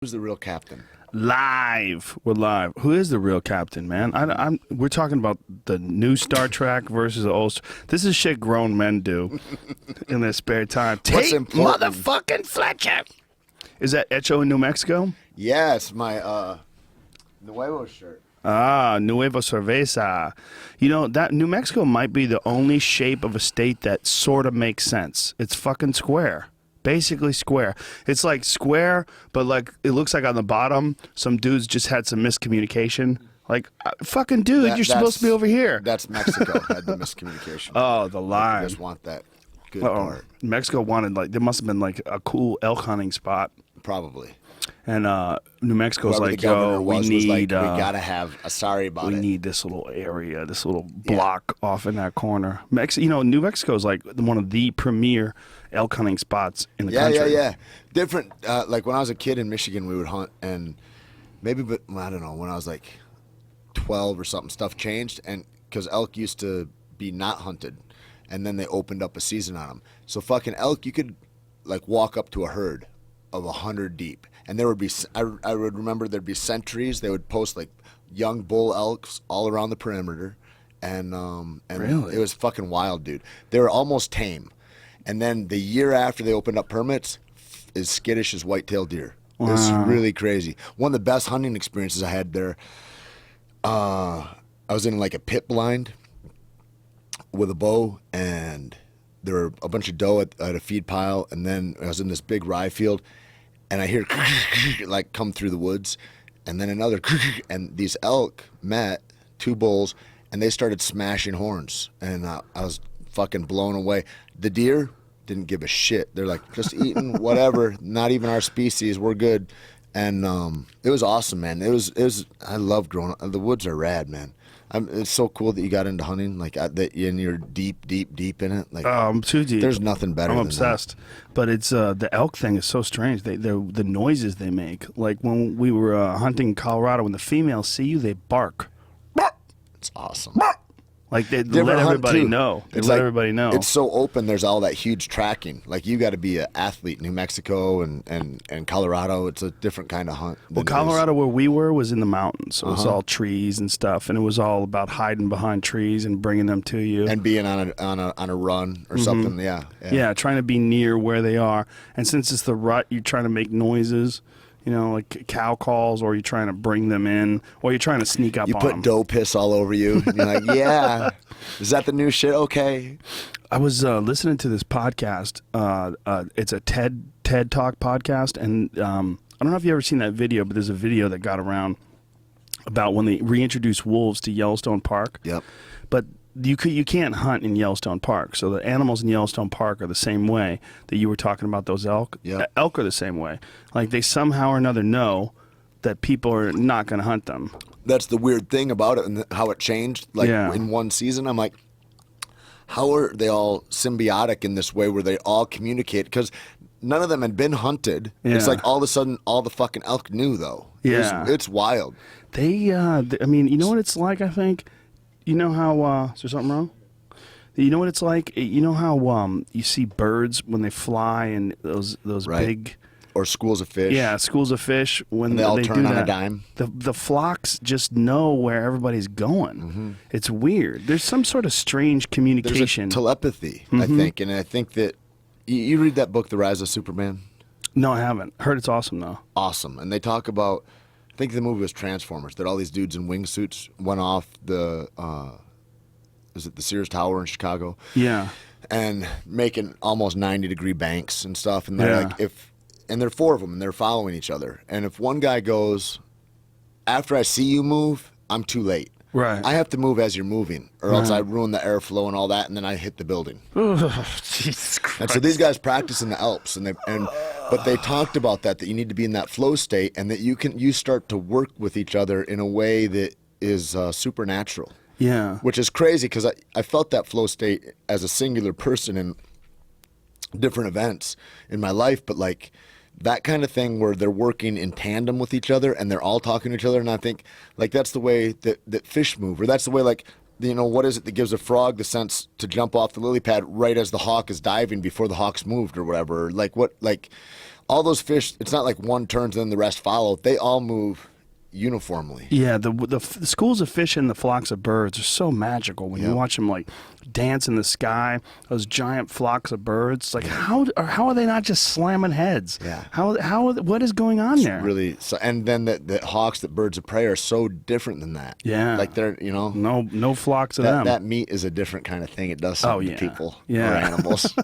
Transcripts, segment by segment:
Who's the real captain? Live. We're live. Who is the real captain, man? We're talking about the new Star Trek versus the old. This is shit grown men do in their spare time. What's Tait important? motherfucking Fletcher. Is that Echo in New Mexico? Yeah, it's my Nuevo shirt. Ah, Nueva Cerveza. You know, that New Mexico might be the only shape of a state that sort of makes sense. It's fucking square. Basically square. It's like square, but like it looks like on the bottom, some dudes just had some miscommunication. Like, fucking dude, you're supposed to be over here. That's Mexico had the miscommunication. Oh, the line. They just want that good part. Mexico wanted, like, there must have been like a cool elk hunting spot. Probably. And New Mexico's Whoever like, the governor yo, was we like, need, we gotta have a sorry about we it. need this little area, this little block off in that corner. New Mexico's like one of the premier elk hunting spots in the country. Yeah. Different. Like when I was a kid in Michigan, we would hunt, and maybe, but I don't know, when I was like 12 or something, stuff changed, and because elk used to be not hunted, and then they opened up a season on them. So fucking elk, you could like walk up to a herd of 100 deep, and there would be, I would remember there'd be sentries. They would post like young bull elks all around the perimeter, and Really? it was fucking wild, dude. They were almost tame, and then the year after they opened up permits, as skittish as white-tailed deer. It was really crazy. One of the best hunting experiences I had there. I was in like a pit blind with a bow, and there were a bunch of doe at a feed pile, and then I was in this big rye field, and I hear like come through the woods, and then another, and these elk met, two bulls, and they started smashing horns, and I was fucking blown away. The deer didn't give a shit. They're like, just eating whatever, not even our species, we're good. And it was awesome, man. It was. I love growing up. The woods are rad, man. It's so cool that you got into hunting, like that, and you're deep in it. Like, I'm too deep. There's nothing better. I'm than obsessed. But it's the elk thing is so strange. The noises they make. Like when we were hunting in Colorado, when the females see you, they bark. that. It's awesome. Like they Different let hunt, everybody too. know. They It's let like- everybody know. It's so open. There's all that huge tracking. Like you got to be an athlete. New Mexico and Colorado, it's a different kind of hunt. Well, than it is. Colorado, where we were, was in the mountains. So it was all trees and stuff, and it was all about hiding behind trees and bringing them to you. and being on a run or something. Yeah. Yeah, trying to be near where they are. And since it's the rut, you're trying to make noises, like cow calls, or you're trying to bring them in, or you're trying to sneak up You on put them. doe piss all over you. And you're like, yeah. Is that the new shit? Okay. I was listening to this podcast. It's a TED Talk podcast, and I don't know if you've ever seen that video, but there's a video that got around about when they reintroduced wolves to Yellowstone Park. Yep. But you can't hunt in Yellowstone Park. So the animals in Yellowstone Park are the same way that you were talking about those elk. Yep. Elk are the same way. Like they somehow or another know that people are not going to hunt them. That's the weird thing about it and how it changed. Like Yeah. in one season, I'm like, how are they all symbiotic in this way where they all communicate? Because none of them had been hunted. It's Yeah. like all of a sudden all the fucking elk knew, though. Yeah. It's wild. I mean, you know what it's like, I think? You know how, is there something wrong? You know what it's like? You know how you see birds when they fly and those Right. big... Or schools of fish. Yeah, schools of fish, when And they all do turn on a that, dime. The flocks just know where everybody's going. Mm-hmm. It's weird. There's some sort of strange There's communication. a telepathy, I think. And I think that you read that book, The Rise of Superman? No, I haven't. Heard it's awesome, though. Awesome. And they talk about, I think the movie was Transformers, that all these dudes in wingsuits went off the, is it the Sears Tower in Chicago? Yeah. And making almost 90-degree banks and stuff. And they're Yeah. like, and there are four of them, and they're following each other. And if one guy goes, after I see you move, I'm too late. Right. I have to move as you're moving, or else I ruin the airflow and all that, and then I hit the building. Jesus Christ. And so these guys practice in the Alps, but they talked about that you need to be in that flow state, and that you start to work with each other in a way that is supernatural. Yeah. Which is crazy because I felt that flow state as a singular person in different events in my life, but like that kind of thing where they're working in tandem with each other and they're all talking to each other, and I think like that's the way that fish move, or that's the way, like, what is it that gives a frog the sense to jump off the lily pad right as the hawk is diving before the hawk's moved, or whatever. Like all those fish, it's not like one turns and then the rest follow. They all move uniformly. Yeah, the schools of fish and the flocks of birds are so magical when you watch them like dance in the sky. Those giant flocks of birds, like how are they not just slamming heads? Yeah. What is going on there? Really, so, and then the hawks, that birds of prey, are so different than that. Yeah, like they're no flocks of them. That meat is a different kind of thing. It does something to people or animals.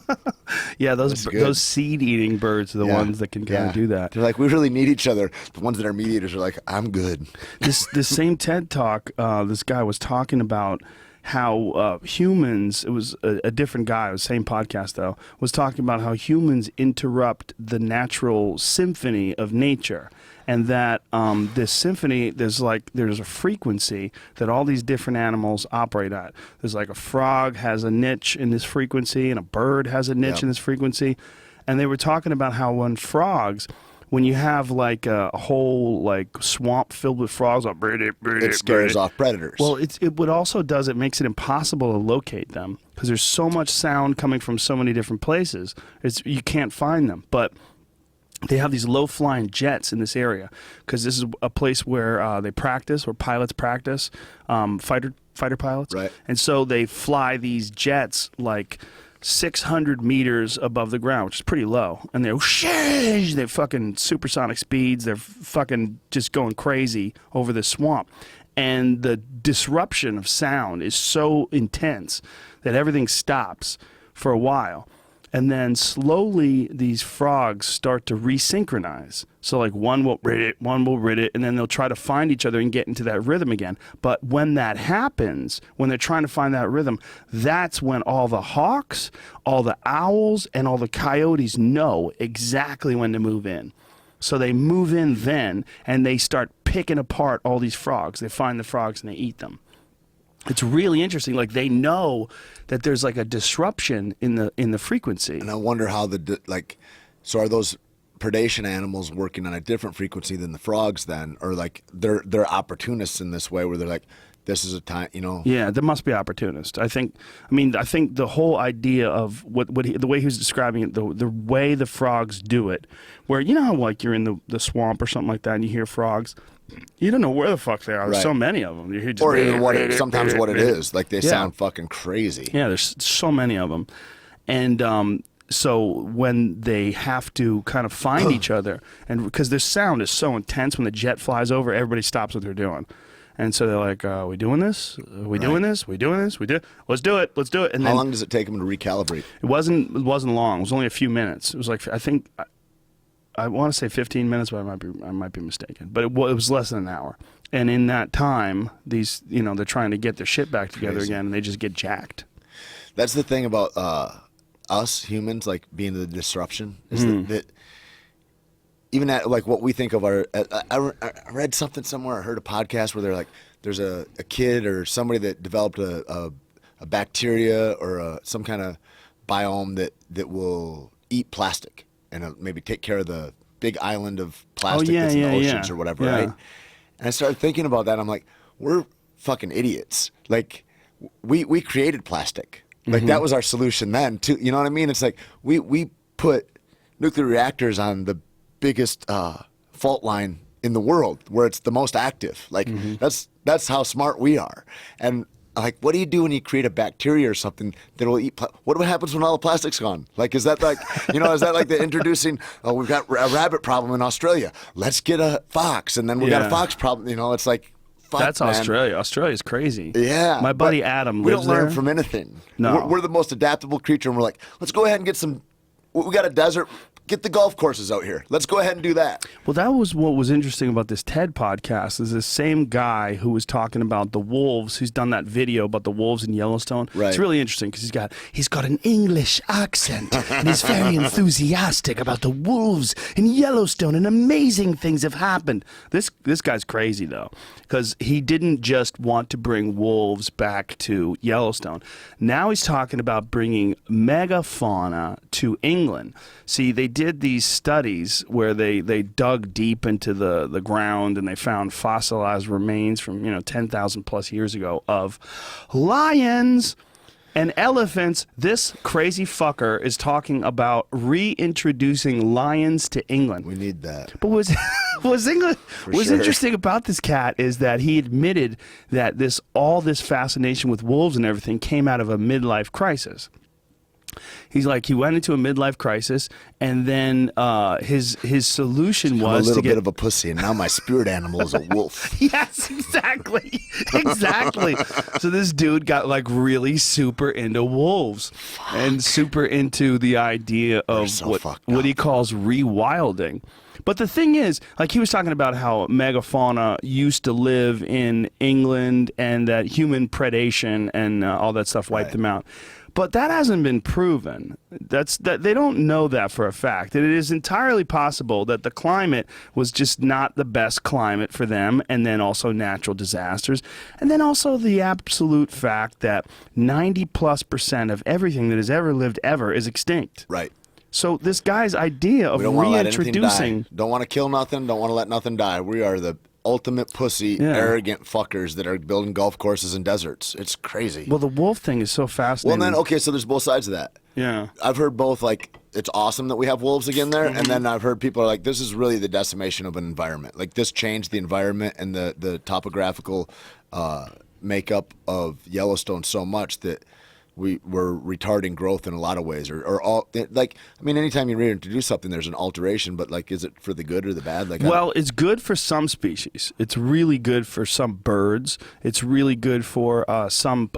Yeah, those seed eating birds are the ones that can kind of do that. They're like, we really need each other. The ones that are meat eaters are like, I'm good. This same TED Talk, this guy was talking about how humans, it was a different guy, it was the same podcast though, was talking about how humans interrupt the natural symphony of nature. And that this symphony, there's a frequency that all these different animals operate at. There's like a frog has a niche in this frequency, and a bird has a niche in this frequency. And they were talking about how when you have like a whole like swamp filled with frogs, like, it scares off predators. Well, it makes it impossible to locate them because there's so much sound coming from so many different places. You can't find them, but they have these low-flying jets in this area because this is a place where they practice, where pilots practice, fighter pilots. Right. And so they fly these jets like 600 meters above the ground, which is pretty low. And they're fucking supersonic speeds. They're fucking just going crazy over this swamp. And the disruption of sound is so intense that everything stops for a while. And then slowly these frogs start to resynchronize. So like one will rid it, and then they'll try to find each other and get into that rhythm again. But when that happens, when they're trying to find that rhythm, that's when all the hawks, all the owls, and all the coyotes know exactly when to move in. So they move in then, and they start picking apart all these frogs. They find the frogs and they eat them. It's really interesting. Like they know that there's like a disruption in the frequency. And I wonder how so are those predation animals working on a different frequency than the frogs then, or like they're opportunists in this way where they're like, this is a time, Yeah, there must be opportunists. I think the whole idea of the way he was describing it, the way the frogs do it, where how like you're in the swamp or something like that and you hear frogs. You don't know where the fuck they are. There's so many of them. Or even sometimes what it is. Like they sound fucking crazy. Yeah, there's so many of them. And so when they have to kind of find each other, and because their sound is so intense, when the jet flies over, everybody stops what they're doing. And so they're like, are we doing this? Are we doing this? We doing this? Let's do it. Let's do it. And how long does it take them to recalibrate? It wasn't long. It was only a few minutes. It was like, I want to say 15 minutes, but I might be mistaken. But it was less than an hour. And in that time, these, they're trying to get their shit back together again, and they just get jacked. That's the thing about us humans, like being the disruption, is that even at like what we think of I read something somewhere, I heard a podcast where they're like, there's a kid or somebody that developed a bacteria or some kind of biome that will eat plastic. And maybe take care of the big island of plastic that's in the oceans or whatever, right? And I started thinking about that. I'm like, we're fucking idiots. Like, we created plastic. Like, that was our solution then, too. You know what I mean? It's like, we put nuclear reactors on the biggest fault line in the world where it's the most active. Like, that's how smart we are. And like, what do you do when you create a bacteria or something that will eat? What happens when all the plastic's gone? Like, is that like, is that like the introducing? Oh, we've got a rabbit problem in Australia. Let's get a fox, and then we got a fox problem. It's like, fuck, that's man. Australia. Australia's crazy. Yeah, my buddy Adam we lives don't learn there. from anything. No, we're the most adaptable creature, and we're like, let's go ahead and get some. We got a desert. Get the golf courses out here. Let's go ahead and do that. Well, that was what was interesting about this TED podcast is this same guy who was talking about the wolves, who's done that video about the wolves in Yellowstone. Right. It's really interesting because he's got an English accent and he's very enthusiastic about the wolves in Yellowstone and amazing things have happened. This guy's crazy though because he didn't just want to bring wolves back to Yellowstone. Now he's talking about bringing megafauna to England. See, they did these studies where they dug deep into the ground and they found fossilized remains from 10,000 plus years ago of lions. And elephants, this crazy fucker is talking about reintroducing lions to England. We need that. But what's sure. interesting about this cat is that he admitted that all this fascination with wolves and everything came out of a midlife crisis. He's like, he went into a midlife crisis, and then his solution was I'm a little to get bit of a pussy, and now my spirit animal is a wolf. Yes, exactly. Exactly. So this dude got like really super into wolves and super into the idea of what he calls rewilding. But the thing is, like he was talking about how megafauna used to live in England and that human predation and all that stuff wiped them out. But that hasn't been proven. That they don't know that for a fact. And it is entirely possible that the climate was just not the best climate for them, and then also natural disasters, and then also the absolute fact that 90+% of everything that has ever lived ever is extinct. Right. So this guy's idea of reintroducing, don't want to kill nothing, don't want to let nothing die. We are the ultimate pussy, arrogant fuckers that are building golf courses in deserts. It's crazy. Well, the wolf thing is so fascinating. Well, then, okay, so there's both sides of that. Yeah. I've heard both, like, it's awesome that we have wolves again there, and then I've heard people are like, this is really the decimation of an environment. Like, this changed the environment and the topographical makeup of Yellowstone so much that we're retarding growth in a lot of ways, or all, like, I mean, anytime you reintroduce something, there's an alteration, but like, is it for the good or the bad? Like, well, it's good for some species. It's really good for some birds. It's really good for a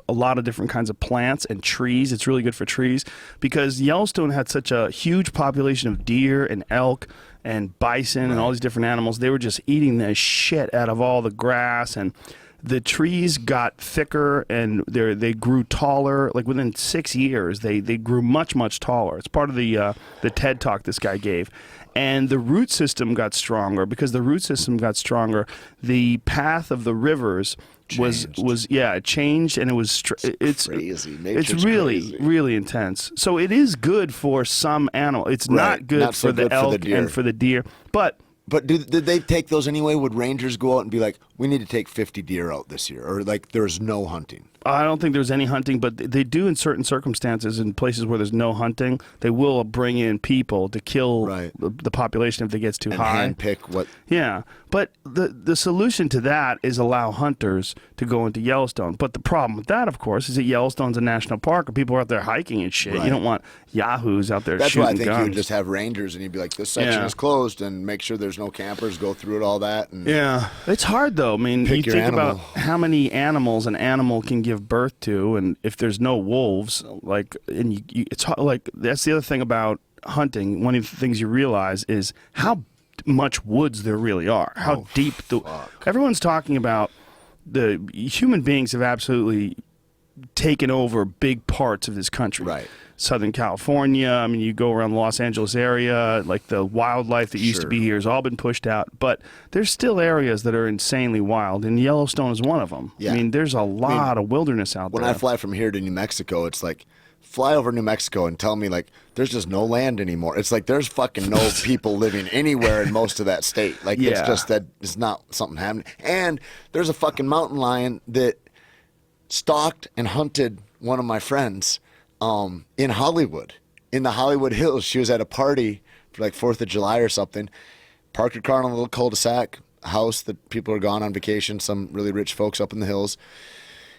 lot of different kinds of plants and trees. It's really good for trees because Yellowstone had such a huge population of deer and elk and bison and all these different animals. They were just eating the shit out of all the grass, and the trees got thicker and they grew taller. Like within 6 years, they grew much taller. It's part of the TED talk this guy gave. And the root system got stronger. Because the root system got stronger, the path of the rivers it changed, and it's crazy. It's really intense. So it is good for some animal. It's not good for the elk and for the deer, but did they take those anyway? Would rangers go out and be like, we need to take 50 deer out this year? Or like there's no hunting? I don't think there's any hunting, but they do in certain circumstances, in places where there's no hunting, they will bring in people to kill the population if it gets too high. And handpick what? Yeah, but the solution to that is allow hunters to go into Yellowstone. But the problem with that, of course, is that Yellowstone's a national park and people are out there hiking and shit. You don't want yahoos out there shooting guns. That's why I think you'd just have rangers and you'd be like, this section is closed, and make sure there's no campers, go through it, all that. And it's hard though. I mean, you think about how many animals an animal can give birth to, and if there's no wolves, like, and it's like, that's the other thing about hunting. One of the things you realize is how much woods there really are, how deep everyone's talking about. The human beings have absolutely taken over big parts of this country. Right. Southern California, I mean, you go around the Los Angeles area, like the wildlife that used to be here has all been pushed out. But there's still areas that are insanely wild, and Yellowstone is one of them. Yeah. I mean, there's a lot of wilderness out there. When I fly from here to New Mexico, it's like, fly over New Mexico and tell me, like, there's just no land anymore. It's like there's fucking no people living anywhere in most of that state. Like, it's just that it's not something happening. And there's a fucking mountain lion that stalked and hunted one of my friends in Hollywood, in the Hollywood Hills. She was at a party for like 4th of July or something, parked her car in a little cul-de-sac house that people are gone on vacation, some really rich folks up in the hills.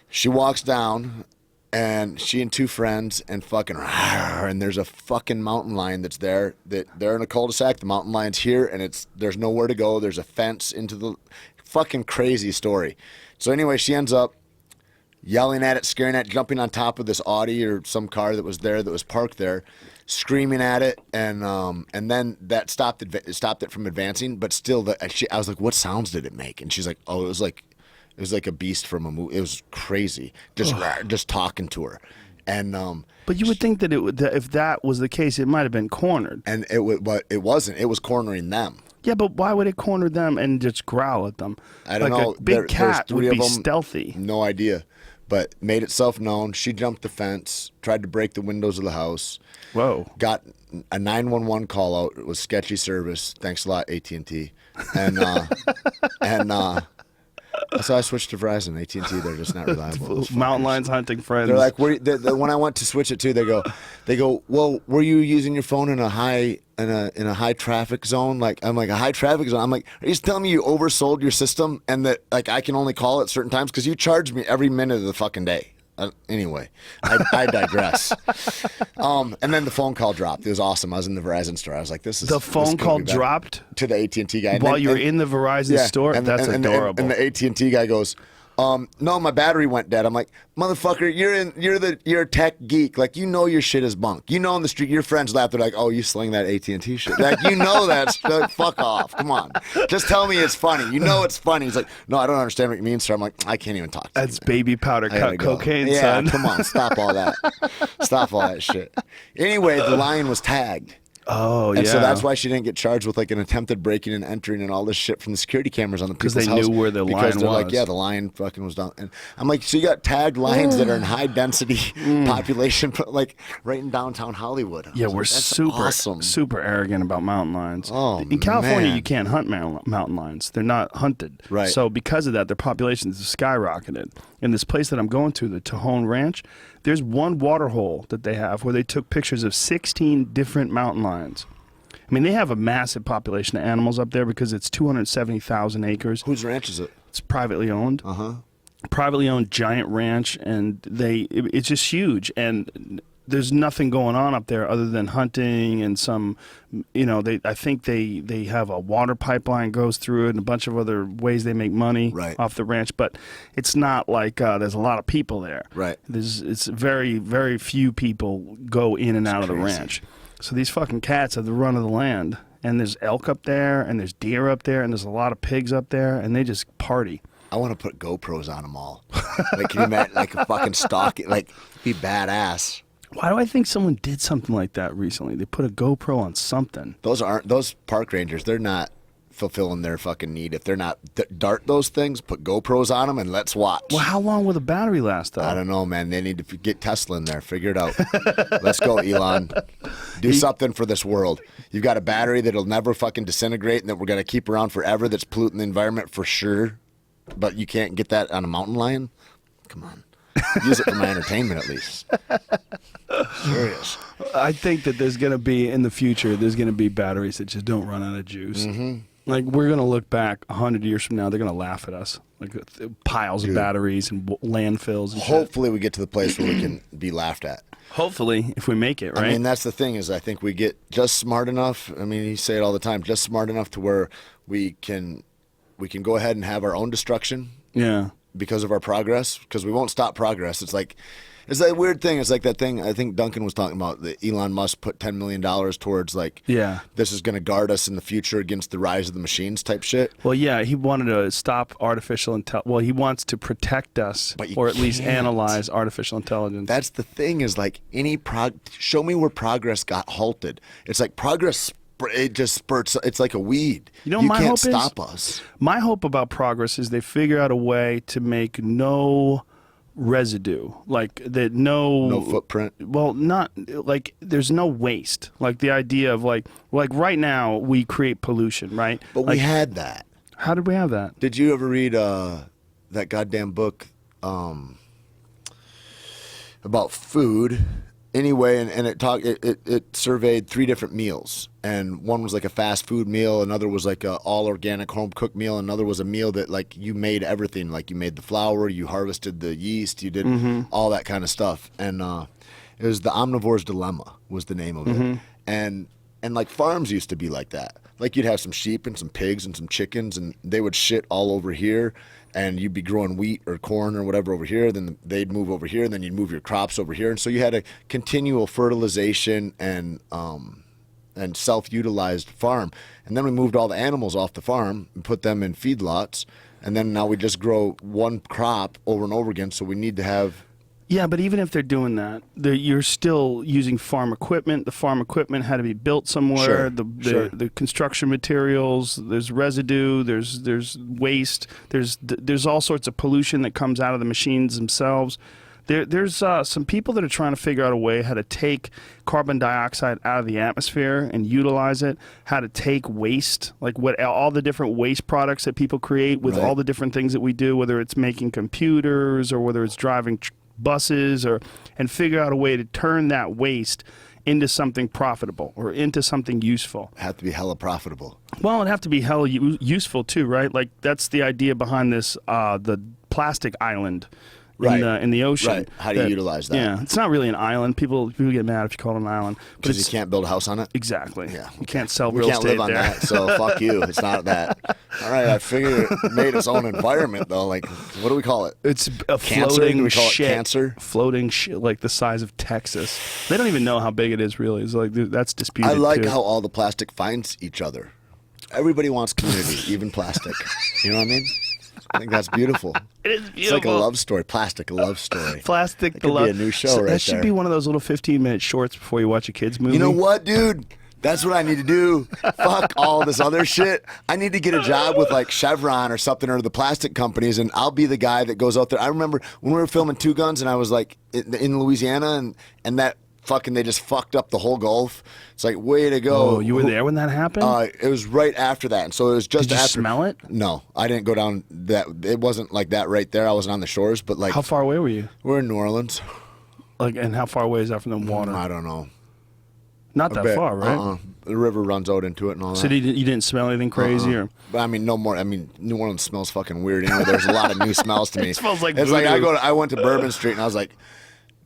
She walks down, and she and 2 friends, and fucking, and there's a fucking mountain lion that's there, that they're in a cul-de-sac, the mountain lion's here, and there's nowhere to go, there's a fence into the fucking crazy story. So anyway, she ends up yelling at it, scaring at it, jumping on top of this Audi or some car that was there, that was parked there, screaming at it, and then that stopped it from advancing. But still, I was like, "What sounds did it make?" And she's like, "Oh, it was like a beast from a movie. It was crazy, just talking to her." And but you would think that if that was the case, it might have been cornered. And but it wasn't. It was cornering them. Yeah, but why would it corner them and just growl at them? I don't know. A big cat would be stealthy. No idea. But made itself known. She jumped the fence, tried to break the windows of the house. Whoa. Got a 911 call out. It was sketchy service. Thanks a lot, AT&T. And So I switched to Verizon. AT&T, they're just not reliable. Mountain lions hunting friends. They're like, when I went to switch it to, they go, well, were you using your phone in a high traffic zone? Like, I'm like, a high traffic zone. I'm like, are you just telling me you oversold your system and that like I can only call at certain times because you charge me every minute of the fucking day. Anyway, I digress. And then the phone call dropped. It was awesome. I was in the Verizon store. I was like, "This is the phone call dropped to the AT&T guy while you were in the Verizon store." That's adorable. And the AT&T guy goes, "No, my battery went dead." I'm like, "Motherfucker, you're a tech geek. Like, you know your shit is bunk. You know on the street your friends laugh. They're like, oh, you sling that AT&T shit. Like, you know that's like, fuck off. Come on, just tell me it's funny. You know it's funny." He's like, "No, I don't understand what you mean, sir." I'm like, "I can't even talk to That's you, man. baby powder cut cocaine, Yeah, son. come on, stop all that. Stop all that shit." Anyway, the lion was tagged. Oh, And yeah. so that's why she didn't get charged with like an attempted breaking and entering and all this shit from the security cameras on the people's house. Because they knew where the lion Because they're like, was. yeah, the lion fucking was down. And I'm like, so you got tagged lions that are in high density population, like right in downtown Hollywood. I Yeah, was we're like, that's super awesome. super arrogant about mountain lions. Oh, in California, man. you can't hunt mountain lions. They're not hunted. Right. So because of that, their populations have skyrocketed. In this place that I'm going to, the Tejon Ranch, there's one water hole that they have where they took pictures of 16 different mountain lions. I mean, they have a massive population of animals up there because it's 270,000 acres. Whose ranch is it? It's privately owned. Privately owned giant ranch, and it's just huge. And there's nothing going on up there other than hunting and some, I think they have a water pipeline goes through it and a bunch of other ways they make money off the ranch. But it's not like there's a lot of people there. Right. It's very, very few people go in and out of the ranch. So these fucking cats have the run of the land, and there's elk up there, and there's deer up there, and there's a lot of pigs up there, and they just party. I want to put GoPros on them all. Like, can you imagine, like a fucking stalk, like, be badass. Why do I think someone did something like that recently? They put a GoPro on something. Those park rangers, they're not fulfilling their fucking need. If they're not dart those things, put GoPros on them and let's watch. Well, how long will the battery last, though? I don't know, man. They need to get Tesla in there. Figure it out. Let's go, Elon. Do something for this world. You've got a battery that'll never fucking disintegrate and that we're going to keep around forever that's polluting the environment for sure. But you can't get that on a mountain lion? Come on. Use it for my entertainment at least. Serious. I think that there's going to be, in the future, there's going to be batteries that just don't run out of juice. Like, we're going to look back 100 years from now, they're going to laugh at us. Like, piles of batteries and landfills and Hopefully we get to the place where we can be laughed at. Hopefully, if we make it, right? I mean, that's the thing is I think we get just smart enough. I mean, you say it all the time, just smart enough to where we can go ahead and have our own destruction. Yeah. Because of our progress, because we won't stop progress. It's that weird thing. It's like that thing I think Duncan was talking about, that Elon Musk put $10 million towards, like, this is going to guard us in the future against the rise of the machines type shit. Well, yeah, he wanted to stop artificial intelligence. Well, he wants to protect us, or at least analyze artificial intelligence. That's the thing is, like, show me where progress got halted. It's like progress, it just spurts. It's like a weed. You know, you my can't hope stop us. My hope about progress is they figure out a way to make no residue, like that no footprint. Well, not like there's no waste. Like the idea of like right now we create pollution, right? But we had that. How did we have that? Did you ever read that goddamn book about food? Anyway, and it surveyed 3 different meals, and one was like a fast food meal, another was like a all organic home cooked meal, another was a meal that like you made everything, like you made the flour, you harvested the yeast, you did all that kind of stuff, and it was The Omnivore's Dilemma was the name of it, and like farms used to be like that. Like you'd have some sheep and some pigs and some chickens, and they would shit all over here, and you'd be growing wheat or corn or whatever over here, then they'd move over here, and then you'd move your crops over here. And so you had a continual fertilization and self-utilized farm. And then we moved all the animals off the farm and put them in feedlots, and then now we just grow one crop over and over again, so we need to have... Yeah, but even if they're doing that, you're still using farm equipment. The farm equipment had to be built somewhere. The construction materials, there's residue, there's waste, there's all sorts of pollution that comes out of the machines themselves. There's some people that are trying to figure out a way how to take carbon dioxide out of the atmosphere and utilize it, how to take waste, like what all the different waste products that people create with all the different things that we do, whether it's making computers or whether it's driving buses, and figure out a way to turn that waste into something profitable or into something useful. Have to be hella profitable. Well, it'd have to be hella useful too, right? Like that's the idea behind this, the plastic island in the ocean. Right. How do you utilize that? Yeah, it's not really an island. People get mad if you call it an island. Because you can't build a house on it? Exactly. Yeah. You can't sell We real can't estate live on there. that, so fuck you. It's not that. All right, I figure it made its own environment, though. Like, what do we call it? It's a Cancer? floating Do we call it shit. cancer? Floating shit like the size of Texas. They don't even know how big it is, really. It's like that's disputed. I like too. how all the plastic finds each other. Everybody wants community, even plastic. You know what I mean? I think that's beautiful. It is beautiful. It's like a love story. Plastic, a love story. Plastic, That the could love. be a new show So right that should there. be one of those little 15-minute shorts before you watch a kids movie. You know what, dude? That's what I need to do. Fuck all this other shit. I need to get a job with like Chevron or something, or the plastic companies, and I'll be the guy that goes out there. I remember when we were filming Two Guns, and I was like in Louisiana, and that fucking they just fucked up the whole Gulf. It's like, way to go. Oh, you were there when that happened? It was right after that, and so it was just Did you after. smell it? No, I didn't go down that. It wasn't like that right there. I wasn't on the shores, but like How far away were you? we're in New Orleans. Like, and how far away is that from the water? I don't know. Not that bit. far, right? The river runs out into it and all So that. you didn't smell anything crazy, or But I mean, no more. I mean, New Orleans smells fucking weird. Anyway, there's a lot of new smells to me. It smells like it's like voodoo. I went to Bourbon Street and I was like,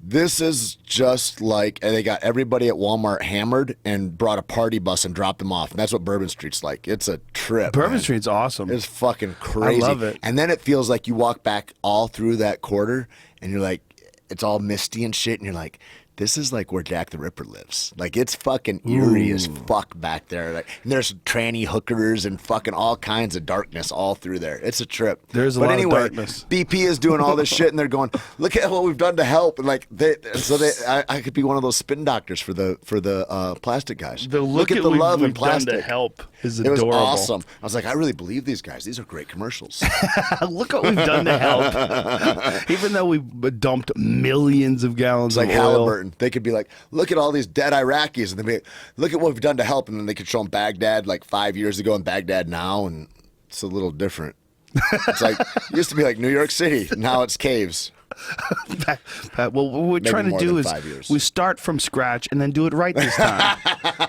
this is just like, and they got everybody at Walmart hammered and brought a party bus and dropped them off. And that's what Bourbon Street's like. It's a trip. Bourbon man. Street's awesome. It's fucking crazy. I love it. And then it feels like you walk back all through that quarter and you're like, it's all misty and shit. And you're like, this is like where Jack the Ripper lives. Like, it's fucking eerie as fuck back there. Like, and there's tranny hookers and fucking all kinds of darkness all through there. It's a trip. There's a but lot anyway, of darkness. BP is doing all this shit, and they're going, look at what we've done to help. And like, I could be one of those spin doctors for the plastic guys. Look at the what love we've in plastic. done to help is It was adorable. awesome. I was like, I really believe these guys. These are great commercials. Look what we've done to help. Even though we've dumped millions of gallons It's like of oil. Halliburton. They could be like, look at all these dead Iraqis, and they'd be like, look at what we've done to help. And then they could show them Baghdad like 5 years ago and Baghdad now, and it's a little different. It's like, it used to be like New York City. Now it's caves. Pat, well, what we're trying to more do than is 5 years. we start from scratch and then do it right this time.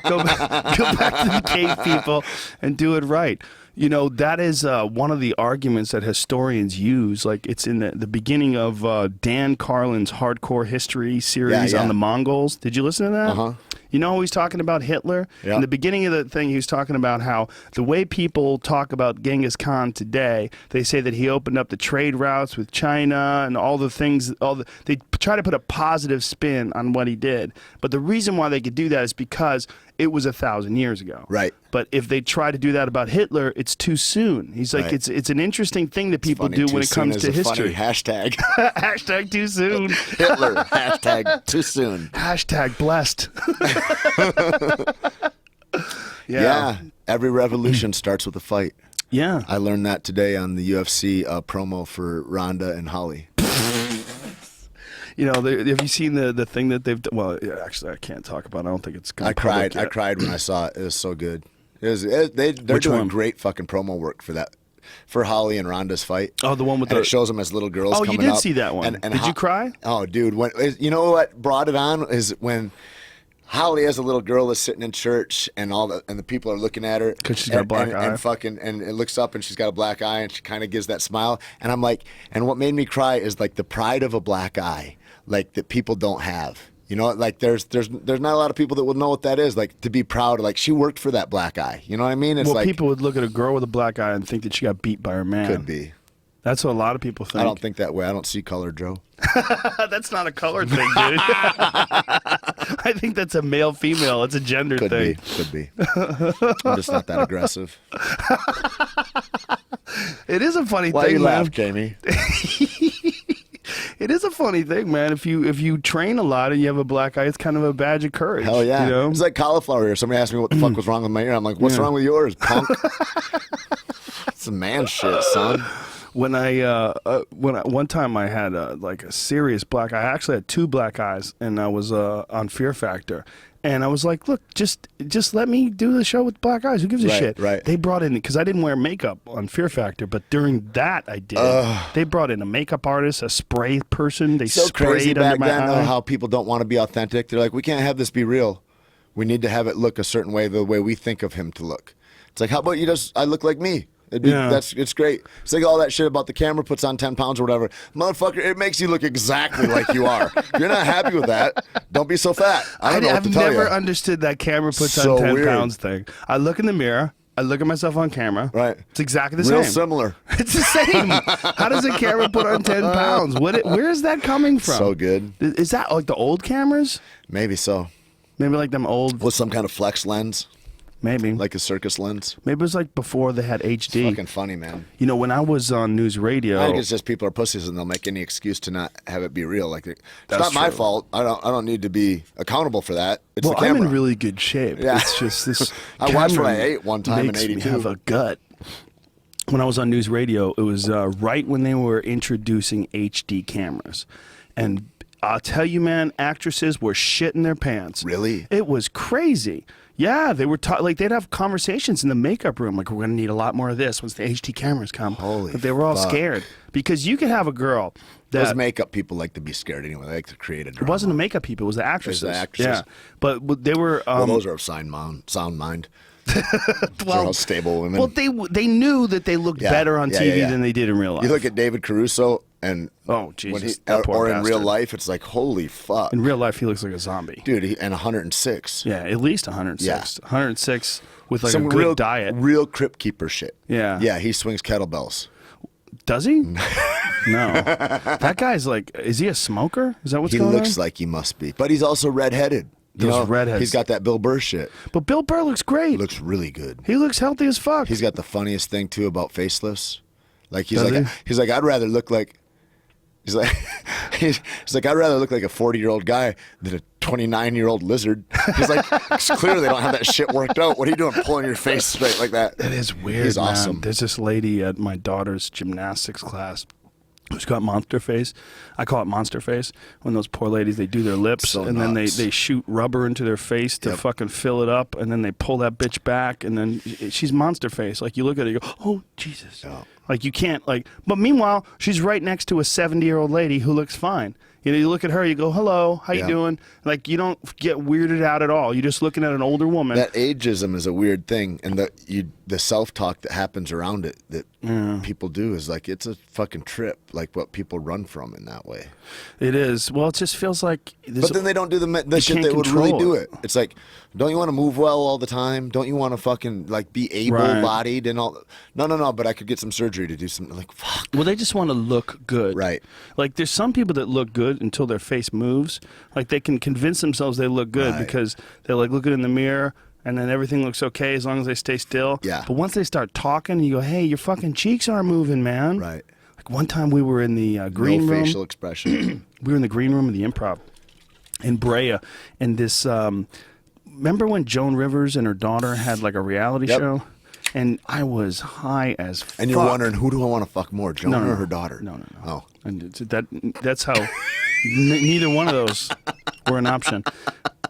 go back to the cave people and do it right. You know, that is one of the arguments that historians use. Like, it's in the beginning of Dan Carlin's Hardcore History series Yeah. on the Mongols. Did you listen to that? Uh-huh. You know, he's talking about Hitler. Yeah. In the beginning of the thing, he was talking about how the way people talk about Genghis Khan today, they say that he opened up the trade routes with China and all the things. They try to put a positive spin on what he did. But the reason why they could do that is because it was 1,000 years ago. Right. But if they try to do that about Hitler, it's too soon. He's like, Right. it's an interesting thing that people Funny, do too when it soon comes is to a history. Funny hashtag. Hashtag too soon. Hitler. Hashtag too soon. Hashtag blessed. Yeah. Every revolution starts with a fight. Yeah. I learned that today on the UFC promo for Ronda and Holly. You know, have you seen the thing that they've done? Well, yeah, actually, I can't talk about it. I don't think it's gone I cried. public yet. I cried when I saw it. It was so good. They're Which doing one? great fucking promo work for that. For Holly and Ronda's fight. Oh, the one with and the... it shows them as little girls Oh, you coming did up. see that one. Did you cry? Oh, dude. You know what brought it on is when Holly as a little girl is sitting in church and the people are looking at her 'Cause she's got a black eye. and it looks up and she's got a black eye and she kind of gives that smile and I'm like, and what made me cry is like the pride of a black eye, like that people don't have. You know, like there's not a lot of people that will know what that is, like to be proud. Like she worked for that black eye. You know what I mean? It's Well, like people would look at a girl with a black eye and think that she got beat by her man. could be. That's what a lot of people think. I don't think that way. I don't see color, Joe. That's not a colored thing, dude. I think that's a male-female. It's a gender Could thing. be. Could be. I'm just not that aggressive. It is a funny Why thing, you man. laugh, Jamie? It is a funny thing, man. If you train a lot and you have a black eye, it's kind of a badge of courage. Hell yeah. You know? It's like cauliflower ear. Somebody asked me what the fuck was wrong with my ear. I'm like, what's Yeah. wrong with yours, punk? It's a man shit, son. One time I had like a serious black eye. I actually had 2 black eyes, and I was on Fear Factor. And I was like, look, just let me do the show with black eyes. Who gives a shit? Right. They brought in, because I didn't wear makeup on Fear Factor, but during that I did. They brought in a makeup artist, a spray person. They So sprayed crazy under back my then, eye. though, how people don't want to be authentic. They're like, we can't have this be real. We need to have it look a certain way, the way we think of him to look. It's like, how about I look like me? It's great. It's like all that shit about the camera puts on 10 pounds or whatever. Motherfucker, it makes you look exactly like you are. If you're not happy with that, don't be so fat. I don't know what to tell you. I've never understood that camera puts So on 10 weird. pounds thing. I look in the mirror. I look at myself on camera. Right. It's exactly the same. Real similar. It's the same. How does a camera put on 10 pounds? Where is that coming from? So good. Is that like the old cameras? Maybe so. Maybe like them old. With some kind of flex lens, Maybe. like a circus lens. Maybe it was like before they had HD. Fucking funny, man. You know, when I was on news radio. I think it's just people are pussies and they'll make any excuse to not have it be real. Like it's That's not my true. fault. I don't need to be accountable for that. It's Well, the camera. I'm in really good shape. Yeah. It's just this. I watched what I camera ate one time in makes me 82. have a gut. When I was on news radio, it was right when they were introducing HD cameras, and I'll tell you, man, actresses were shitting their pants. Really? It was crazy. Yeah, they were like they'd have conversations in the makeup room, like we're gonna need a lot more of this once the HD cameras come. Holy But they were all fuck. scared because you could have a girl Those that makeup people like to be scared anyway. They like to create a drama. it wasn't the makeup people; it was the actresses. actresses. Yeah, but they were. Well, those are of sound mind. They're all stable women. Well, they knew that they looked Yeah, better on yeah, TV yeah. than they did in real life. You look at David Caruso and Oh, Jesus, when that poor or in real bastard. life, it's like holy fuck, In real life, he looks like a zombie. dude. And 106. Yeah, at least 106. Yeah. 106 with like Some a good real diet. real crypt keeper shit. Yeah. Yeah, he swings kettlebells. Does he? No. That guy's like, is he a smoker? Is that what's He going looks on? like he must be, but he's also redheaded. You Those know, redheads. He's got that Bill Burr shit. But Bill Burr looks great. Looks really good. He looks healthy as fuck. He's got the funniest thing too about facelifts. Like Does he? he's like I'd rather look like he's like he's like I'd rather look like a 40-year-old guy than a 29-year-old lizard. He's like clearly they don't have that shit worked out. What are you doing pulling your face straight like that? It is weird, He's man. awesome. There's this lady at my daughter's gymnastics class who's got monster face. I call it monster face. When those poor ladies, they do their lips So and then nuts. they shoot rubber into their face to Yep. fucking fill it up, and then they pull that bitch back, and then she's monster face. Like you look at her, you go, oh Jesus. Yeah. Like you can't like. But meanwhile, she's right next to a 70-year-old lady who looks fine. You know, you look at her, you go, hello, how you Yeah. doing? Like you don't get weirded out at all. You're just looking at an older woman. That ageism is a weird thing, and the self-talk that happens around it that people do is like it's a fucking trip, like what people run from in that way. It is. Well, it just feels like. But then they don't do the shit can't that would really control do it. it. It's like, don't you want to move well all the time? Don't you want to fucking like be able-bodied and all? No. But I could get some surgery to do something. Like fuck. Well, they just want to look good. Right. Like, there's some people that look good until their face moves. Like, they can convince themselves they look good Right. because they're, like, looking in the mirror, and then everything looks okay as long as they stay still. Yeah. But once they start talking, you go, hey, your fucking cheeks aren't moving, man. Right. Like, one time we were in the green No room. facial expression. We were in the green room of the Improv in Brea, and this remember when Joan Rivers and her daughter had like a reality Yep. show, and I was high as fuck. And you're wondering, who do I want to fuck more, Joan or her daughter? No. Oh. And that's how neither one of those were an option.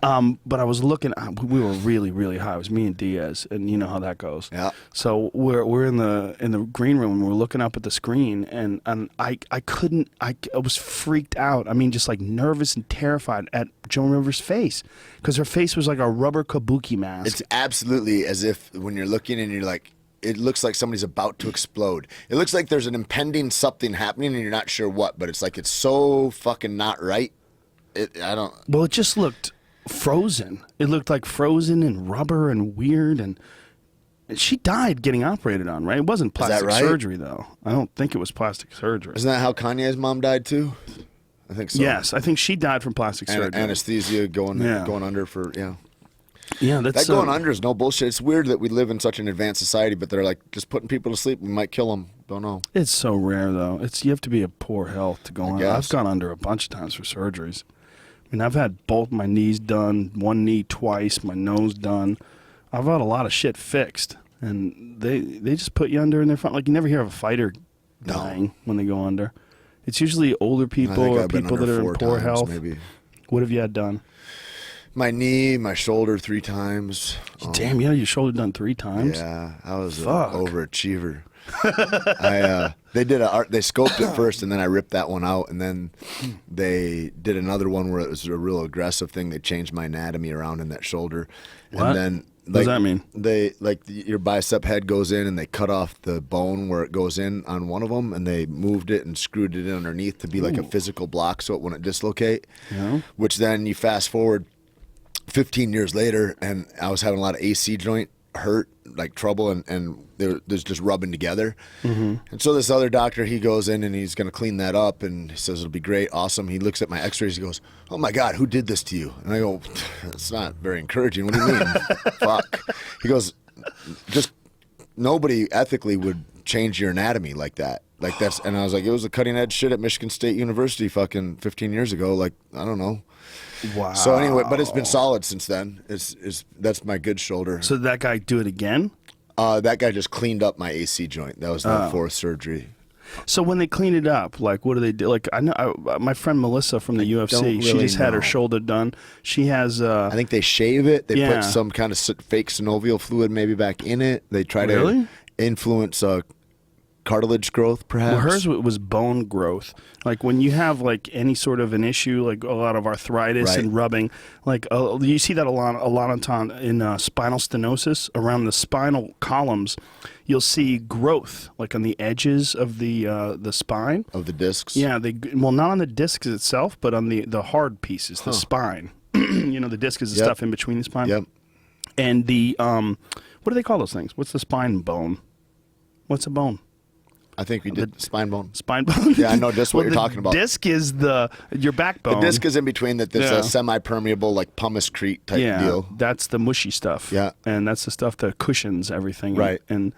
But I was looking. We were really, really high. It was me and Diaz, and you know how that goes. Yeah. So we're in the green room, and we're looking up at the screen, and I couldn't. I was freaked out. I mean, just like nervous and terrified at Joan Rivers' face, because her face was like a rubber kabuki mask. It's absolutely as if when you're looking and you're like, it looks like somebody's about to explode. It looks like there's an impending something happening and you're not sure what, but it's like it's so fucking not right. Well, it just looked frozen. It looked like frozen and rubber and weird, and she died getting operated on, right? It wasn't plastic right? surgery, though. I don't think it was plastic surgery. Isn't that how Kanye's mom died too? I think so. Yes, I think she died from plastic surgery. Anesthesia going Yeah. under for Yeah, that's That going under is no bullshit. It's weird that we live in such an advanced society, but they're like just putting people to sleep. We might kill them. Don't know. It's so rare, though. You have to be of poor health to go under. I've guess. gone under a bunch of times for surgeries. I mean, I've had both my knees done, one knee twice, my nose done. I've had a lot of shit fixed, and they just put you under in their front. Like, you never hear of a fighter dying when they go under. It's usually older I people think or I've been people under that are 4 in poor times, health. maybe. What have you had done? My knee, my shoulder 3 times. Damn, you had your shoulder done 3 times? Yeah, I was an Fuck. overachiever. They scoped it first, and then I ripped that one out, and then they did another one where it was a real aggressive thing. They changed my anatomy around in that shoulder, What? and then What does that mean? They your bicep head goes in, and they cut off the bone where it goes in on one of them, and they moved it and screwed it in underneath to be like a physical block, so it wouldn't dislocate. Yeah. Which then you fast forward 15 years later, and I was having a lot of AC joint hurt, like trouble, and there's just rubbing together. And so this other doctor, he goes in and he's going to clean that up, and he says it'll be great, awesome. He looks at my x-rays, he goes, oh my God, who did this to you? And I go, it's not very encouraging. What do you mean? Fuck. He goes, just nobody ethically would change your anatomy like that. Like that's, and I was like, it was a cutting edge shit at Michigan State University fucking 15 years ago. Like, I don't know. Wow. So anyway, but it's been solid since then. That's my good shoulder. So did that guy do it again? That guy just cleaned up my AC joint. That was the 4th surgery. So when they clean it up, like what do they do? Like I know my friend Melissa from the UFC, she really just had her know. shoulder done. She has I think they shave it. They Yeah. put some kind of fake synovial fluid maybe back in it. They try Really? to influence cartilage growth, perhaps. well, hers was bone growth. Like when you have like any sort of an issue, like a lot of arthritis Right. and rubbing, like you see that a lot of time in spinal stenosis around the spinal columns. You'll see growth like on the edges of the spine. Of the discs. Yeah, not on the discs itself, but on the hard pieces, the spine. The disc is the Yep. stuff in between the spine. Yep. And the what do they call those things? What's the spine bone? What's a bone? I think we did spine bone. Spine bone. Yeah, I know just what Well, you're talking about. Disc is your backbone. The disc is in between that. There's Yeah. a semi-permeable, like pumice-crete type yeah, deal. that's the mushy stuff. Yeah. and that's the stuff that cushions everything. Right. and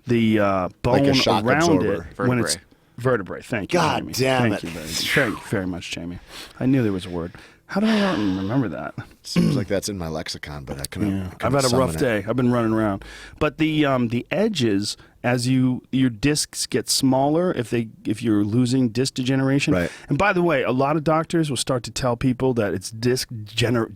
the bone Like a shock around absorber. it when it's vertebrae. Thank you. God Jamie. damn Thank it. you very, thank you very much, Jamie. I knew there was a word. How did I not remember that? Seems like that's in my lexicon, but I couldn't. Yeah, couldn't I've had a rough summon it. day. I've been running around, but the edges, as your discs get smaller, if you're losing disc degeneration. Right. And by the way, a lot of doctors will start to tell people that it's disc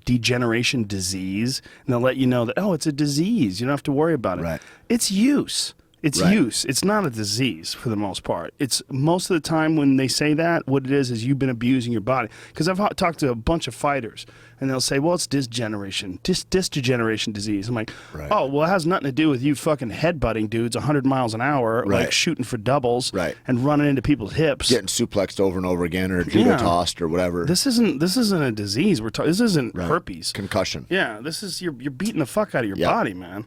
degeneration disease, and they'll let you know that it's a disease. You don't have to worry about it. Right. It's use. It's Right. use. It's not a disease for the most part. It's most of the time when they say that, what it is you've been abusing your body. Because I've talked to a bunch of fighters, and they'll say, well, it's disc degeneration disease. I'm like, Right. oh, well, it has nothing to do with you fucking headbutting dudes 100 miles an hour, like Right. shooting for doubles Right. and running into people's hips. Getting suplexed over and over again, or judo Yeah. tossed, or whatever. This isn't a disease. This isn't Right. herpes. Concussion. Yeah, this is you're beating the fuck out of your Yep. body, man.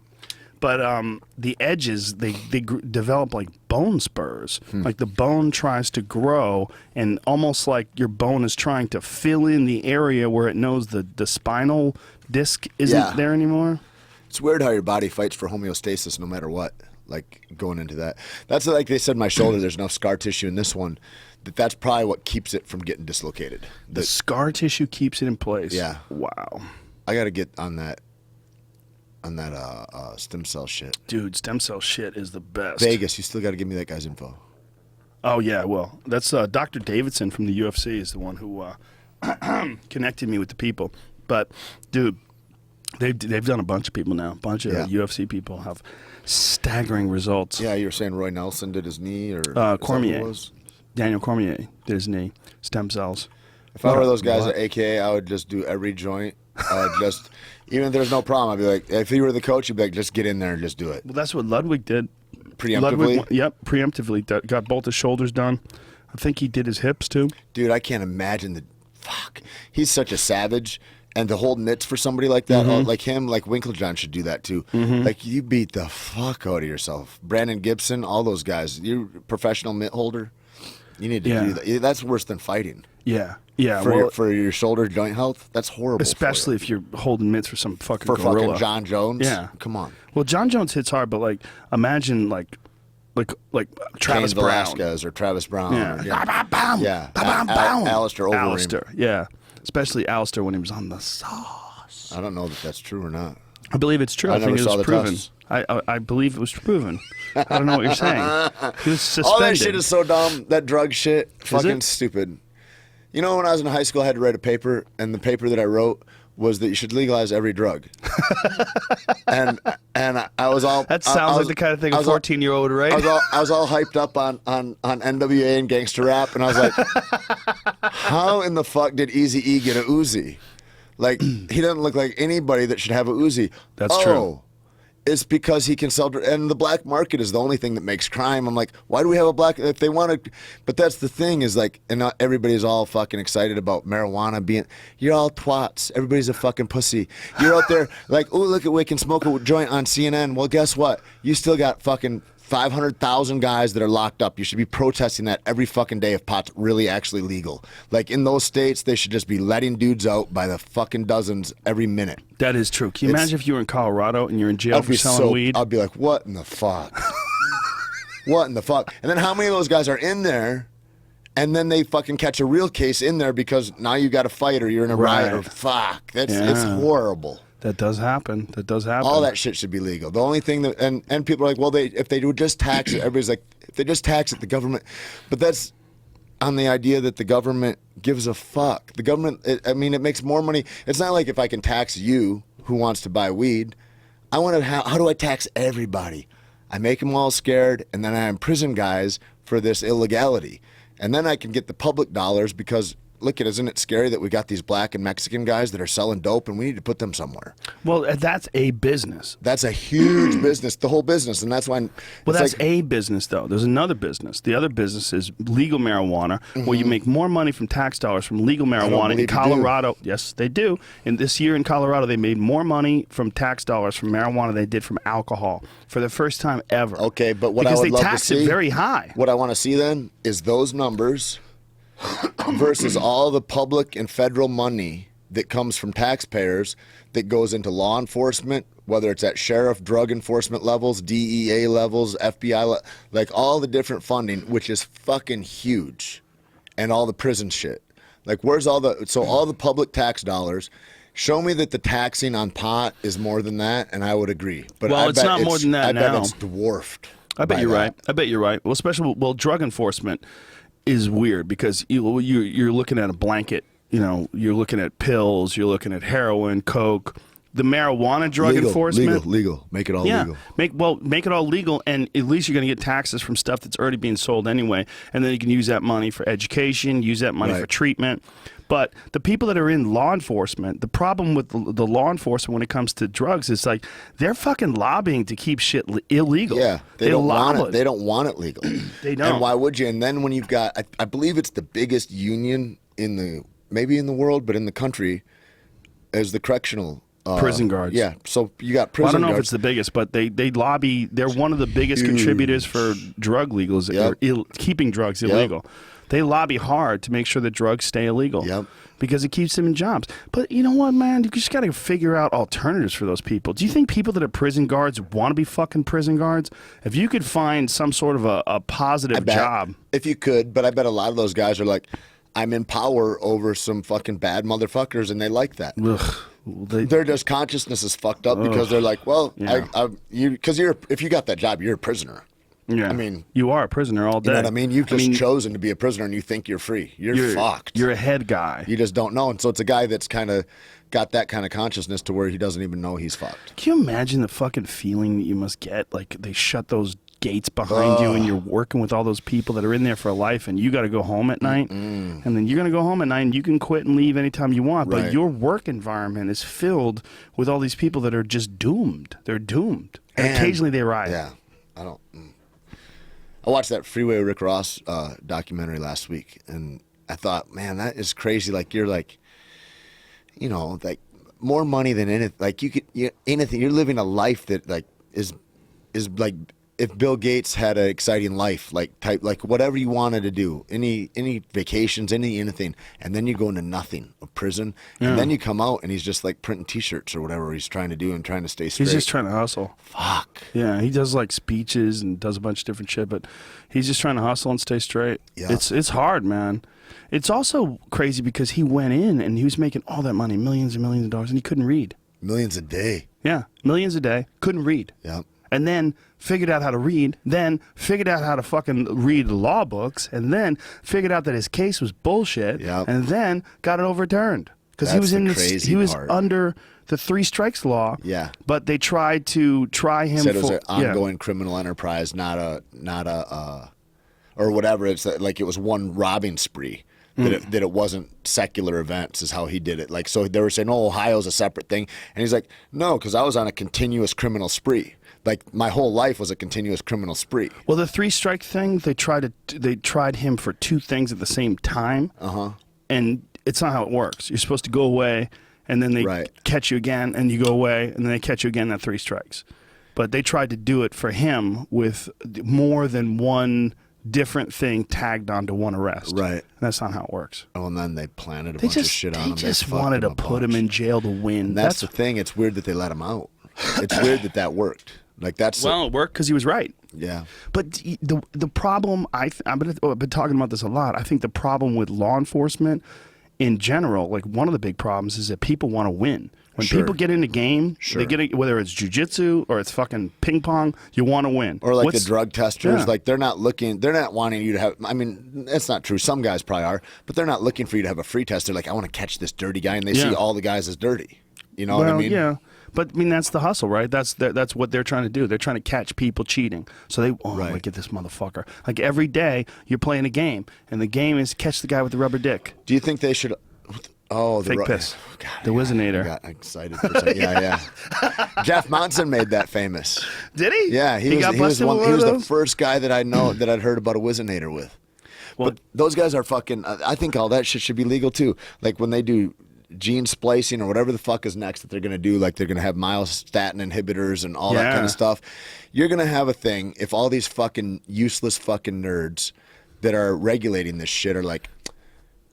But the edges they develop like bone spurs. Like the bone tries to grow, and almost like your bone is trying to fill in the area where it knows the spinal disc isn't Yeah. there anymore. It's weird how your body fights for homeostasis no matter what. Like going into that. That's like they said. My shoulder. There's enough scar tissue in this one. That's probably what keeps it from getting dislocated. The scar tissue keeps it in place. Yeah. Wow. I got to get on that stem cell shit. Dude, stem cell shit is the best. Vegas, you still got to give me that guy's info. Oh yeah, well, that's Dr. Davidson from the UFC is the one who connected me with the people. But dude, they've done a bunch of people now. A bunch of Yeah. UFC people have staggering results. Yeah, you were saying Roy Nelson did his knee, or is that what it Cormier. was? Daniel Cormier did his knee, stem cells. If I were those guys at AKA, I would just do every joint. Even if there's no problem, I'd be like, if you were the coach, you'd be like, just get in there and just do it. Well, that's what Ludwig did. Preemptively? Preemptively. Got both his shoulders done. I think he did his hips too. Dude, I can't imagine fuck. He's such a savage. And to hold mitts for somebody like that, like him, like Winklejohn should do that too. Like you beat the fuck out of yourself. Brandon Gibson, all those guys. You're a professional mitt holder. You need to do that. That's worse than fighting. Yeah. Yeah. For your shoulder joint health, that's horrible. Especially if you're holding mitts for some fucking for gorilla. fucking John Jones. Yeah. Come on. Well, John Jones hits hard, but like imagine like Travis Cain Brown. Velasquez or Travis Brown. Yeah. Or, yeah. Bam, Yeah. bam, bam. Alistair Overeem. Alistair, yeah. Especially Alistair when he was on the sauce. I don't know that that's true or not. I believe it's true. I think never it saw was the proven. tests. I believe it was proven. I don't know what you're saying. He was suspended. All that shit is so dumb. That drug shit, fucking it? stupid. You know, when I was in high school, I had to write a paper, and the paper that I wrote was that you should legalize every drug. and I was all That sounds like the kind of thing a 14-year-old would write. I was all hyped up on NWA and gangster rap, and I was like, how in the fuck did Eazy-E get a Uzi? Like, he doesn't look like anybody that should have a Uzi. That's true. It's because he can sell, and the black market is the only thing that makes crime. I'm like, why do we have a black? If they want to, but that's the thing is like, and not everybody's all fucking excited about marijuana being. You're all twats. Everybody's a fucking pussy. You're out there like, oh, look at we can smoke a joint on CNN. Well, guess what? You still got fucking 500,000 guys that are locked up. You should be protesting that every fucking day if pot's really actually legal. Like in those states, they should just be letting dudes out by the fucking dozens every minute. That is true. Can you imagine if you were in Colorado and you're in jail for selling weed? I'd be like, what in the fuck? What in the fuck? And then how many of those guys are in there and then they fucking catch a real case in there because now you got a fight or you're in a riot or fuck. It's horrible. That does happen. That does happen. All that shit should be legal. The only thing that and people are like, well, if they would just tax it, everybody's like, if they just tax it, the government. But that's on the idea that the government gives a fuck. The government, it makes more money. It's not like if I can tax you who wants to buy weed. I want to. How do I tax everybody? I make them all scared, and then I imprison guys for this illegality, and then I can get the public dollars because. Look, isn't it scary that we got these black and Mexican guys that are selling dope and we need to put them somewhere? Well, that's a business. That's a huge business, the whole business, and that's why. Well, that's a business, though. There's another business. The other business is legal marijuana, where you make more money from tax dollars from legal marijuana in Colorado. Yes, they do. And this year in Colorado, they made more money from tax dollars from marijuana than they did from alcohol for the first time ever. Okay, but what I would love to see, because they tax it very high. What I want to see then is those numbers versus all the public and federal money that comes from taxpayers that goes into law enforcement, whether it's at sheriff, drug enforcement levels, DEA levels, FBI, like all the different funding, which is fucking huge, and all the prison shit. Like, where's all the public tax dollars? Show me that the taxing on pot is more than that, and I would agree. But well, it's not more than that now. I bet it's dwarfed. I bet you're right. I bet you're right. Well, especially drug enforcement is weird because you're looking at a blanket. You know, you're looking at pills. You're looking at heroin, coke. The marijuana drug enforcement, legal, make it all legal. Make it all legal, and at least you're going to get taxes from stuff that's already being sold anyway, and then you can use that money for education, use that money for treatment. But the people that are in law enforcement, the problem with the law enforcement when it comes to drugs is like they're fucking lobbying to keep shit illegal. Yeah, they don't want it. They don't want it legal. They don't. And why would you? And then when you've got, I believe it's the biggest union maybe in the world, but in the country, is the correctional. Prison guards. Yeah, so you got prison guards. I don't know if it's the biggest, but they lobby. They're one of the biggest contributors for drug legals, or keeping drugs illegal. Yep. They lobby hard to make sure that drugs stay illegal because it keeps them in jobs. But you know what, man? You just got to figure out alternatives for those people. Do you think people that are prison guards want to be fucking prison guards? If you could find some sort of a positive job. If you could, but I bet a lot of those guys are like, I'm in power over some fucking bad motherfuckers, and they like that. Ugh. Their just consciousness is fucked up because they're like, well, because if you got that job, you're a prisoner. Yeah, I mean, you are a prisoner all day. You know what I mean? You've just chosen to be a prisoner, and you think you're free. You're fucked. You're a head guy. You just don't know, and so it's a guy that's kind of got that kind of consciousness to where he doesn't even know he's fucked. Can you imagine the fucking feeling that you must get? Like they shut those gates behind you and you're working with all those people that are in there for life and you got to go home at night and then you're going to go home at night and you can quit and leave anytime you want, but your work environment is filled with all these people that are just doomed. They're doomed. And occasionally they riot. Yeah. I watched that Freeway Rick Ross documentary last week and I thought, man, that is crazy. Like you're like, you know, like more money than anything. Like anything. You're living a life that like is like if Bill Gates had an exciting life, like whatever you wanted to do, any vacations, anything, and then you go into nothing, a prison, and then you come out and he's just like printing T-shirts or whatever he's trying to do and trying to stay straight. He's just trying to hustle. Fuck. Yeah, he does like speeches and does a bunch of different shit, but he's just trying to hustle and stay straight. Yeah. It's hard, man. It's also crazy because he went in and he was making all that money, millions and millions of dollars, and he couldn't read. Millions a day. Yeah, millions a day. Couldn't read. Yeah. And then figured out how to read, then figured out how to fucking read law books, and then figured out that his case was bullshit, Yep. and then got it overturned because he That's was the in crazy he was part. under the 3 strikes law. Yeah. But they tried to try him Said it was for an ongoing criminal enterprise, not a or whatever. It's like it was one robbing spree. That it wasn't secular events is how he did it. Like, so they were saying, oh, Ohio's a separate thing. And he's like, no, because I was on a continuous criminal spree. Like, my whole life was a continuous criminal spree. Well, the 3 strike thing, they tried him for 2 things at the same time. And it's not how it works. You're supposed to go away, and then they catch you again, and you go away, and then they catch you again at 3 strikes. But they tried to do it for him with more than one different thing tagged onto one arrest. Right. And that's not how it works. Oh, and then they planted a bunch of shit on him. They just wanted to put him in jail to win. And that's the thing. It's weird that they let him out. It's weird that worked. Like, that's... Well, it worked because he was right. Yeah. But the I've been talking about this a lot. I think the problem with law enforcement in general, like one of the big problems is that people want to win. When people get in a game, they get whether it's jujitsu or it's fucking ping pong, you want to win. Or like the drug testers, like they're not wanting you to have, I mean, that's not true. Some guys probably are, but they're not looking for you to have a free test. They're like, I want to catch this dirty guy, and they see all the guys as dirty. You know what I mean? Yeah. But I mean, that's the hustle, right? That's what they're trying to do. They're trying to catch people cheating. So they, like, get this motherfucker. Like every day you're playing a game, and the game is catch the guy with the rubber dick. Do you think they should? Oh, fake piss. God, the Wizinator. I got excited for a second. Yeah. Jeff Monson made that famous. Did he? Yeah, he was the first guy that I know that I'd heard about a Wizinator with. Well, but those guys are fucking. I think all that shit should be legal too. Like when they do gene splicing or whatever the fuck is next that they're gonna do. Like they're gonna have myostatin inhibitors and all that kind of stuff. You're gonna have a thing if all these fucking useless fucking nerds that are regulating this shit are like,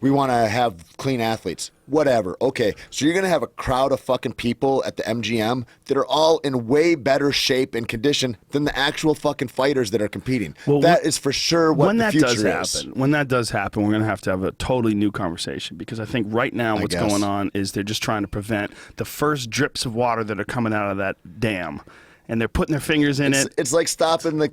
we want to have clean athletes. Whatever. Okay. So you're going to have a crowd of fucking people at the MGM that are all in way better shape and condition than the actual fucking fighters that are competing. Well, that is for sure what the future is. When that does happen, we're going to have a totally new conversation because I think right now what's going on is they're just trying to prevent the first drips of water that are coming out of that dam. And they're putting their fingers in it. It's like stopping the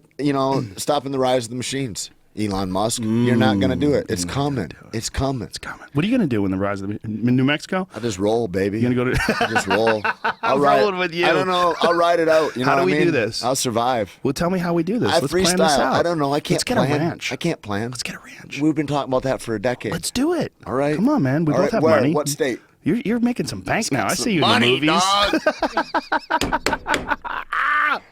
rise of the machines. Elon Musk, you're not going to do it. It's coming. It's coming. It's coming. What are you going to do when the rise of New Mexico? I just roll, baby. You're going to go to... I just roll. I'm rolling with you. I don't know. I'll ride it out. You know how do we do this? I'll survive. Well, tell me how we do this. Let's freestyle. Plan this out. I don't know. I can't plan. Let's get a ranch. I can't plan. Let's get a ranch. We've been talking about that for a decade. Let's do it. All right. Come on, man. We both have money. What state? You're making some bank now. I see you money, in the movies. Dog.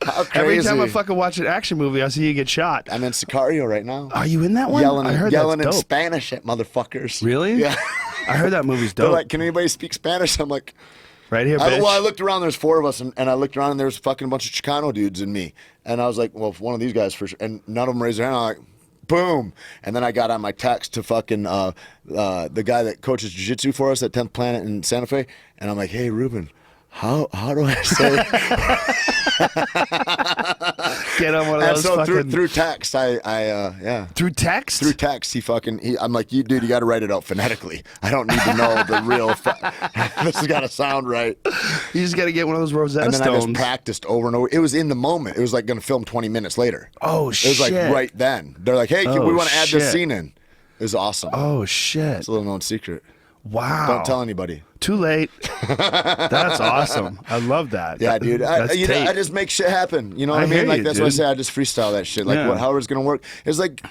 How crazy. Every time I fucking watch an action movie, I see you get shot. I'm in Sicario right now. Are you in that one? Yelling, I heard yelling that's in dope. Spanish at motherfuckers. Really? Yeah. I heard that movie's dope. They're like, can anybody speak Spanish? I'm like, right here, bitch. Well, I looked around. There's 4 of us, and I looked around, and there was fucking a bunch of Chicano dudes and me. And I was like, well, if one of these guys for sure. And none of them raised their hand. I'm like, boom. And then I got on my text to fucking the guy that coaches jiu-jitsu for us at 10th Planet in Santa Fe. And I'm like, hey, Ruben, how do I say? Get on one of those. And so fucking... through text, yeah. Through text? Through text, I'm like, you got to write it out phonetically. I don't need to know the real. This has got to sound right. You just got to get one of those Rosetta Stones. And then I just practiced over and over. It was in the moment. It was like going to film 20 minutes later. Oh shit! It was like right then. They're like, hey, we want to add this scene in. It was awesome. Oh shit! It's a little known secret. Wow. Don't tell anybody. Too late. That's awesome. I love that. Yeah, dude. I just make shit happen. You know what I mean? Like that's what I say. I just freestyle that shit. Like however it's gonna work. It's like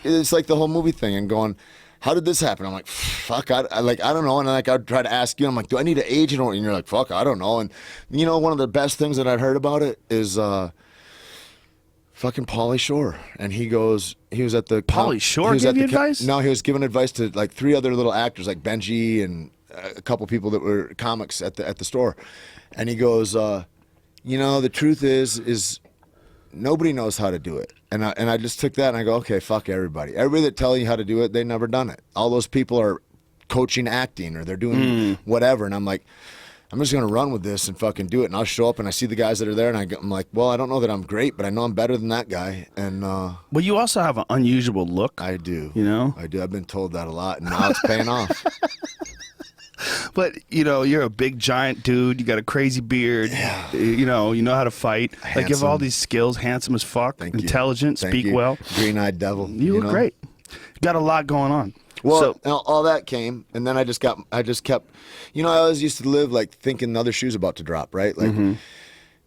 the whole movie thing and going, how did this happen? I'm like, fuck, I don't know. And like I'd try to ask you. I'm like, do I need an agent? And you're like, fuck, I don't know. And you know, one of the best things that I'd heard about it is fucking Pauly Shore. And he was at the Pauly Shore gave you advice? No, he was giving advice to like 3 other little actors like Benji and a couple people that were comics at the store. And he goes, you know, the truth is nobody knows how to do it. And I just took that and I go, okay, fuck everybody. Everybody that tells you how to do it, they've never done it. All those people are coaching acting or they're doing whatever. And I'm like, I'm just going to run with this and fucking do it. And I'll show up and I see the guys that are there and I'm like, well, I don't know that I'm great, but I know I'm better than that guy. And well, you also have an unusual look. I do. You know? I do. I've been told that a lot and now it's paying off. But you're a big giant dude. You got a crazy beard. Yeah. You know how to fight. Like you have all these skills. Handsome as fuck. Thank you. Intelligent. Thank speak you. well. Green-eyed devil. You look great. Got a lot going on. Well, all that came, and then I just kept, I always used to live like thinking the other shoe's about to drop, right? Like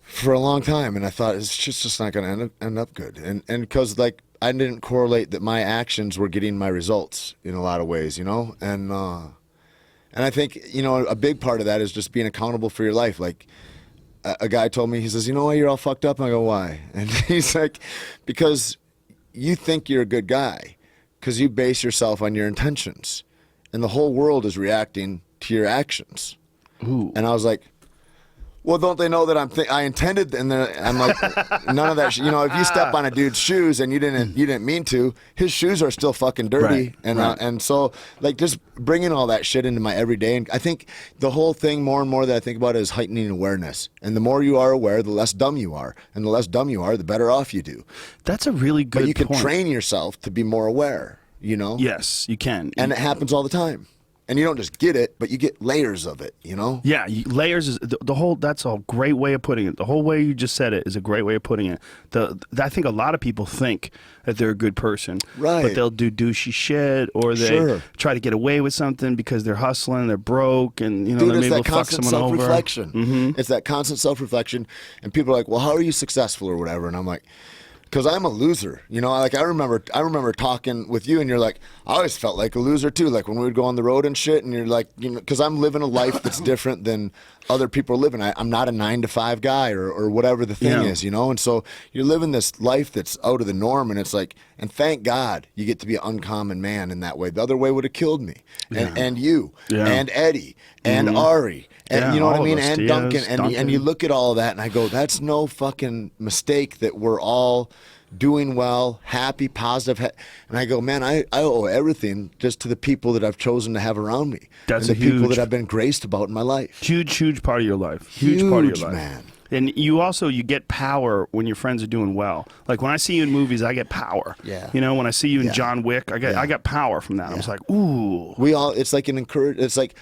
for a long time, and I thought it's just not going to end up good, and because like I didn't correlate that my actions were getting my results in a lot of ways, and I think a big part of that is just being accountable for your life. Like a guy told me, he says, "You know why you're all fucked up?" And I go, "Why?" And he's like, "Because you think you're a good guy." Because you base yourself on your intentions, and the whole world is reacting to your actions. Ooh. And I was like, well, don't they know that I intended? And then I'm like, none of that. If you step on a dude's shoes and you didn't mean to, his shoes are still fucking dirty. Right. And so like just bringing all that shit into my everyday. And I think the whole thing more and more that I think about is heightening awareness. And the more you are aware, the less dumb you are, and the less dumb you are, the better off you do. That's a really good. But you can point. train yourself to be more aware. Yes, you can. And it happens all the time. And you don't just get it, but you get layers of it, Yeah, layers is the whole. That's a great way of putting it. The whole way you just said it is a great way of putting it. I think a lot of people think that they're a good person, right? But they'll do douchey shit, or they try to get away with something because they're hustling, they're broke, and Dude, they're able that to fuck someone over. Self-reflection. It's that constant self-reflection, and people are like, "Well, how are you successful or whatever?" And I'm like, because I'm a loser, like I remember talking with you, and you're like, I always felt like a loser too, like when we would go on the road and shit, and you're like, because I'm living a life that's different than other people are living. I'm not a 9-to-5 guy or whatever the thing is, and so you're living this life that's out of the norm, and it's like, and thank God you get to be an uncommon man in that way. The other way would have killed me, and you, and Eddie, and Ari. And you know what I mean? And Duncan. And you look at all of that, and I go, that's no fucking mistake that we're all doing well, happy, positive. And I go, man, I owe everything just to the people that I've chosen to have around me. That's and the people that I've been graced about in my life. Huge part of your life. Huge part of your life. Man. And you get power when your friends are doing well. Like when I see you in movies, I get power. Yeah. When I see you in John Wick, I got power from that. I was like, ooh. It's like it's like,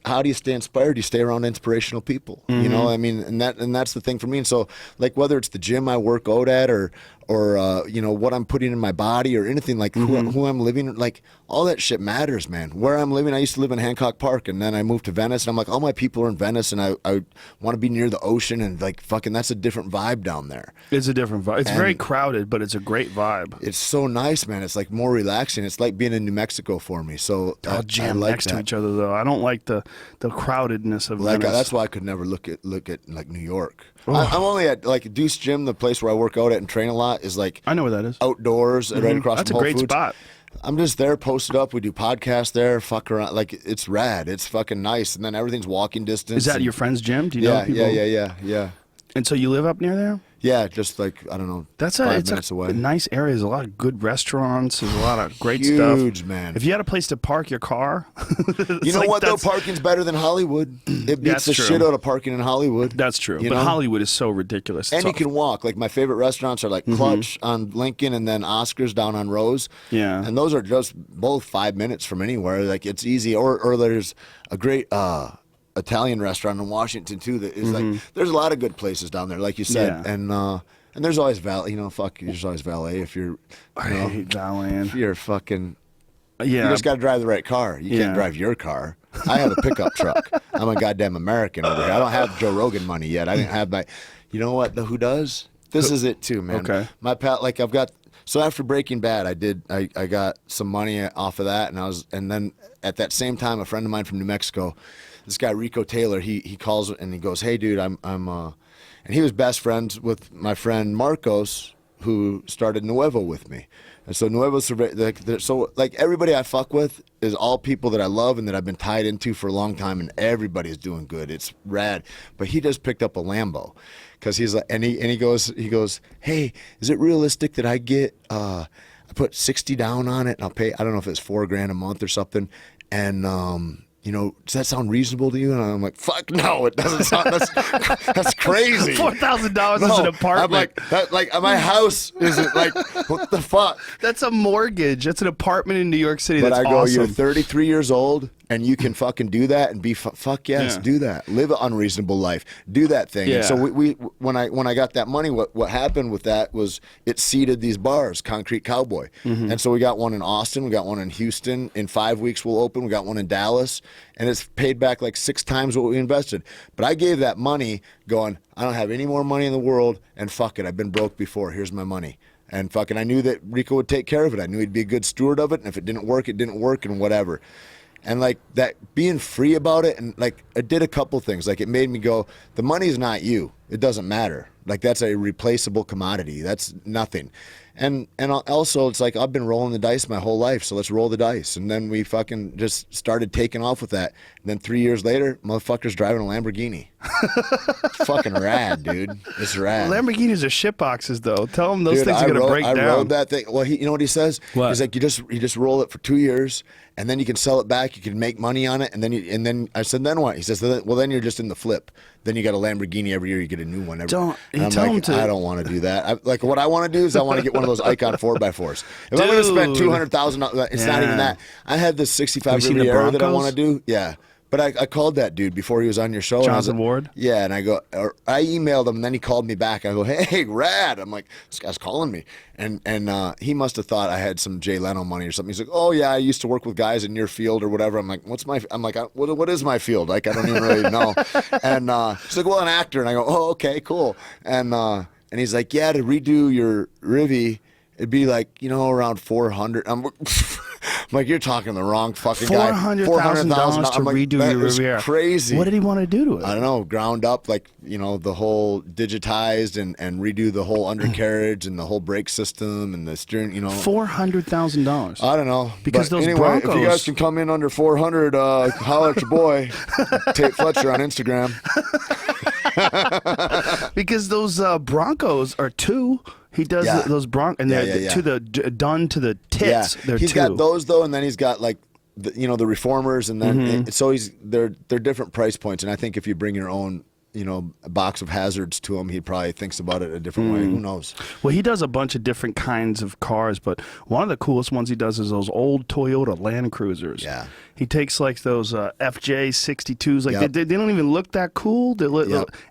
how do you stay inspired? You stay around inspirational people. I mean, and that's the thing for me. And so, like, whether it's the gym I work out at, or what I'm putting in my body, or anything, like who I'm living, like all that shit matters, man. Where I'm living, I used to live in Hancock Park, and then I moved to Venice, and I'm like, all my people are in Venice, and I want to be near the ocean, and like fucking, that's a different vibe down there. It's a different vibe. It's very crowded, but it's a great vibe. It's so nice, man. It's like more relaxing. It's like being in New Mexico for me. So all jammed next to each other, though. I don't like the crowdedness of Venice. That's why I could never look at like New York. I'm only at like Deuce Gym, the place where I work out at and train a lot, is like, I know where that is. Outdoors, right across That's from a Whole great Foods. spot. I'm just there, posted up. We do podcasts there, fuck around. Like, it's rad. It's fucking nice. And then everything's walking distance. Is that your friend's gym? Do you know people? Yeah. And so you live up near there? Yeah, just like, I don't know, it's 5 minutes away. A nice area. There's a lot of good restaurants. There's a lot of great stuff. Huge, man. If you had a place to park your car, you know what though? Parking's better than Hollywood. It beats the shit out of parking in Hollywood. That's true. But Hollywood is so ridiculous. And you can walk. Like, my favorite restaurants are like Clutch on Lincoln, and then Oscar's down on Rose. Yeah. And those are just both 5 minutes from anywhere. Like, it's easy. Or there's a great Italian restaurant in Washington too that is like, there's a lot of good places down there, like you said. And there's always valet, there's always valet if you're, I hate valeting. if you're fucking, you just got to drive the right car. You can't drive your car. I have a pickup truck. I'm a goddamn American over here. I don't have Joe Rogan money yet. I didn't have my, you know what, who does? This is it too, man. Okay. My pal, like, I've got, so after Breaking Bad, I got some money off of that, and then at that same time, a friend of mine from New Mexico, this guy Rico Taylor, he calls and he goes, hey dude, I'm and he was best friends with my friend Marcos, who started Nuevo with me. And so Nuevo's so like everybody I fuck with is all people that I love and that I've been tied into for a long time, and everybody's doing good. It's rad. But he just picked up a Lambo, because he's like, and he goes, hey, is it realistic that I get I put 60 down on it and I'll pay, I don't know if it's $4,000 a month or something, and does that sound reasonable to you? And I'm like, fuck no, it doesn't sound. That's crazy. $4,000 is an apartment. I'm like, my house isn't like, what the fuck? That's a mortgage. That's an apartment in New York City. But That's I go, awesome. you're 33 years old, and you can fucking do that and be fuck yes, Yeah. do that. Live an unreasonable life. Do that thing. Yeah. And so we when I got that money, what happened with that was it seeded these bars, Concrete Cowboy. Mm-hmm. And so we got one in Austin, we got one in Houston. In 5 weeks we'll open. We got one in Dallas, and it's paid back like 6 times what we invested. But I gave that money going, I don't have any more money in the world, and fuck it, I've been broke before. Here's my money. And fucking, I knew that Rico would take care of it. I knew he'd be a good steward of it, and if it didn't work, and whatever. And like that, being free about it, and like it did a couple things. Like it made me go, the money's not you. It doesn't matter. Like that's a replaceable commodity. That's nothing. And also it's like I've been rolling the dice my whole life, so let's roll the dice. And then we fucking just started taking off with that. And then 3 years later, motherfucker's driving a Lamborghini. It's fucking rad, dude. It's rad. Lamborghinis are shit boxes, though. Tell him those Dude, things are gonna break down. I rode that thing. Well, you know what he says? What? He's like, you just roll it for 2 years, and then you can sell it back. You can make money on it, and then I said, then what? He says, well, then you're just in the flip. Then you got a Lamborghini every year. You get a new one. Don't and you I'm tell like, him to? I don't want to do that. Like what I want to do is I want to get one of those Icon 4x4s. If I'm going to spend $200,000, it's not even that. I had this 65 Riviera that I want to do. Yeah. But I called that dude before he was on your show. Jonathan Ward? Yeah, and I emailed him, and then he called me back. I go, hey, rad. I'm like, this guy's calling me. And he must have thought I had some Jay Leno money or something. He's like, oh, yeah, I used to work with guys in your field or whatever. I'm like, what is my field? Like, I don't even really know. And he's like, well, an actor. And I go, oh, okay, cool. And he's like, yeah, to redo your Rivi, it'd be like, around 400. I'm like, you're talking the wrong fucking guy. $400,000 to redo your Riviera. Crazy. What did he want to do to it? I don't know. Ground up, like the whole digitized and redo the whole undercarriage and the whole brake system and the steering. $400,000. I don't know. Because but those anyway, Broncos. if you guys can come in under 400, holler at your boy, Tait Fletcher on Instagram. Because those Broncos are 2. He does those Broncos, and they're done to the tits. Yeah. They're He's 2. got those though, and then he's got like the reformers, and then so they're different price points. And I think if you bring your own a box of hazards to him, he probably thinks about it a different way. Who knows? Well, he does a bunch of different kinds of cars, but one of the coolest ones he does is those old Toyota Land Cruisers. Yeah. He takes like those FJ62s, like they don't even look that cool.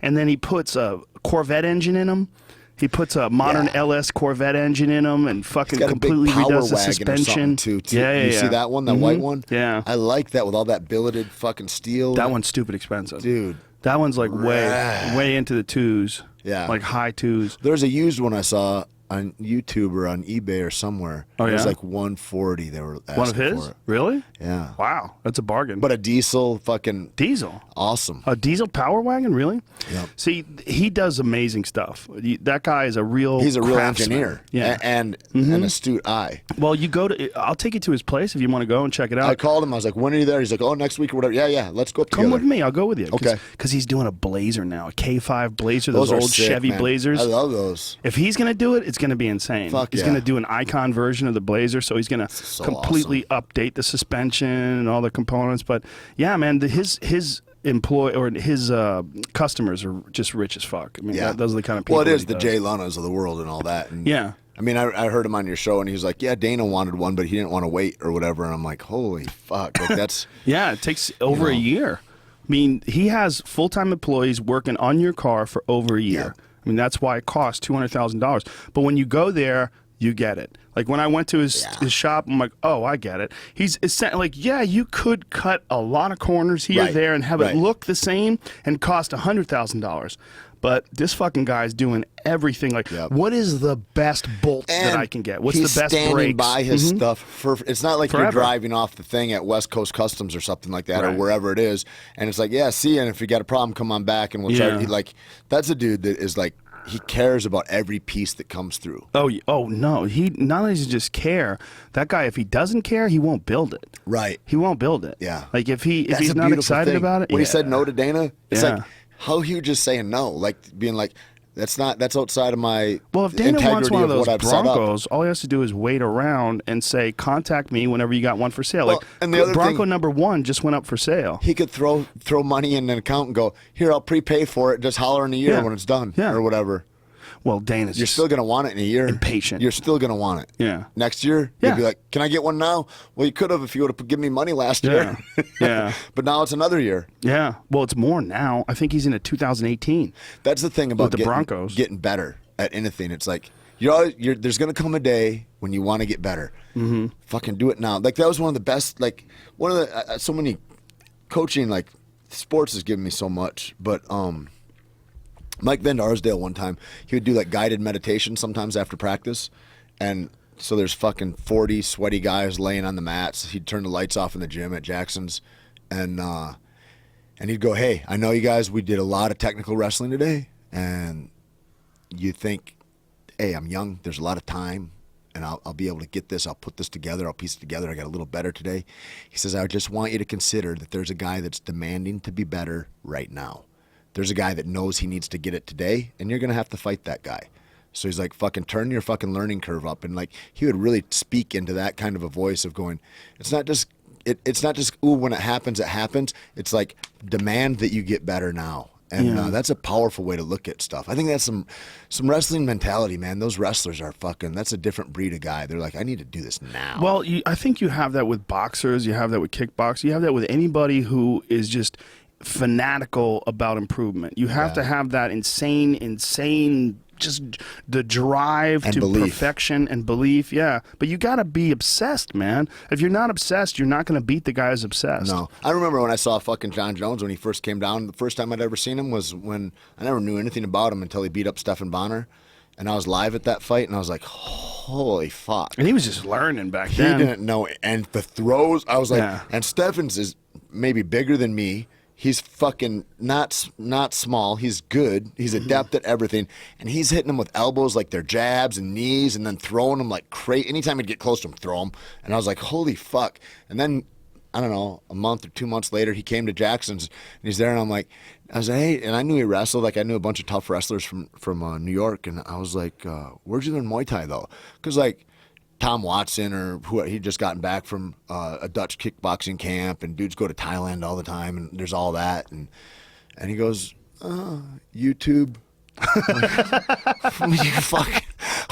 And then he puts a Corvette engine in them. He puts a modern LS Corvette engine in them and fucking completely redoes the suspension. Too. Yeah. You see that one, that white one? Yeah. I like that with all that billeted fucking steel. That one's stupid expensive. Dude. That one's like way into the 2s. Yeah. Like high 2s. There's a used one I saw on YouTube or on eBay or somewhere. Oh, It was yeah? like 140 they were asking One of his? for it. Really? Yeah. Wow. That's a bargain. But a diesel fucking diesel. awesome. A diesel power wagon, really? Yep. See, he does amazing stuff. That guy is a real He's a real craftsman. engineer. Yeah. And an astute eye. Well, you go to. I'll take you to his place if you want to go and check it out. I called him. I was like, when are you there? He's like, oh, next week or whatever. Yeah. Let's go up Come together. with me. I'll go with you. Okay. Because he's doing a Blazer now, a K5 Blazer, those are old sick, Chevy man. Blazers. I love those. If he's going to do it, it's going to be insane. Fuck he's yeah. going to do an Icon version of the Blazer, so he's going to So completely update the suspension and all the components. But yeah, man, his employee or his customers are just rich as fuck. I mean, those are the kind of people. Well, it is he the does. Jay Lenos of the world and all that. And Yeah. I mean, I heard him on your show, and he was like, yeah, Dana wanted one, but he didn't want to wait or whatever. And I'm like, holy fuck. Like, that's... Yeah, it takes over a year. I mean, he has full-time employees working on your car for over a year. Yeah. I mean, that's why it costs $200,000. But when you go there, you get it. Like when I went to his shop, I'm like, oh, I get it. It's like, yeah, you could cut a lot of corners here, there, and have it look the same and cost $100,000. But this fucking guy's doing everything. Like, what is the best bolt that I can get? What's the best standing brakes? by his stuff for. It's not like Forever. you're driving off the thing at West Coast Customs or something like that, or Right. wherever it is, and it's like, yeah, see, and if you got a problem, come on back, and we'll try. Yeah. Like, that's a dude that is like, he cares about every piece that comes through. Oh no! He not only does he just care. That guy, if he doesn't care, he won't build it. Right. He won't build it. Yeah. Like if That's he's a not beautiful excited thing. about it. When he said no to Dana, it's Yeah. like, how huge is saying no? Like being like, that's outside of my Well, if Dana integrity wants one of those what I've set up. Broncos, all he has to do is wait around and say, "Contact me whenever you got one for sale." Well, like and the other Bronco thing- number 1 just went up for sale. He could throw money in an account and go, here, I'll prepay for it. Just holler in a year Yeah. when it's done Yeah. or whatever. Well, Dana's You're just still gonna want it in a year. impatient. You're still gonna want it. Yeah. Next year, Yeah. you'll be like, "Can I get one now?" Well, you could have if you would have given me money last year. Yeah. But now it's another year. Yeah. Well, it's more now. I think he's in a 2018. That's the thing about the Broncos. getting better at anything. It's like there's gonna come a day when you want to get better. Mm-hmm. Fucking do it now. Like that was one of the best. Like one of the so many coaching like sports has given me so much. But Mike Van Arsdale one time he would do like guided meditation sometimes after practice, and so there's fucking 40 sweaty guys laying on the mats. He'd turn the lights off in the gym at Jackson's, and he'd go, "Hey, I know you guys. We did a lot of technical wrestling today, and you think, hey, I'm young. There's a lot of time, and I'll be able to get this. I'll put this together. I'll piece it together. I got a little better today." He says, "I just want you to consider that there's a guy that's demanding to be better right now. There's a guy that knows he needs to get it today, and you're going to have to fight that guy." So he's like, fucking turn your fucking learning curve up. And like, he would really speak into that kind of a voice of going, it's not just, ooh, when it happens, it happens. It's like, demand that you get better now. And that's a powerful way to look at stuff. I think that's some wrestling mentality, man. Those wrestlers are fucking, that's a different breed of guy. They're like, I need to do this now. Well, I think you have that with boxers. You have that with kickboxers. You have that with anybody who is just fanatical about improvement. You have to have that insane, just the drive and to belief. perfection and belief. Yeah. But you got to be obsessed, man. If you're not obsessed, you're not going to beat the guy who's obsessed. No. I remember when I saw fucking John Jones when he first came down. The first time I'd ever seen him was when I never knew anything about him until he beat up Stephan Bonner. And I was live at that fight, and I was like, holy fuck. And he was just learning back He then. didn't know it. And the throws, I was like, Yeah. and Stephens is maybe bigger than me. He's fucking not small. He's good. He's adept at everything. And he's hitting them with elbows like they're jabs and knees and then throwing them like crazy. Anytime he'd get close to him, throw him. And I was like, holy fuck. And then, I don't know, a month or 2 months later, he came to Jackson's and he's there. And I was like, hey, and I knew he wrestled. Like I knew a bunch of tough wrestlers from New York. And I was like, where'd you learn Muay Thai though? Because like, Tom Watson or who he'd just gotten back from a Dutch kickboxing camp, and dudes go to Thailand all the time, and there's all that, and he goes, YouTube. You fuck,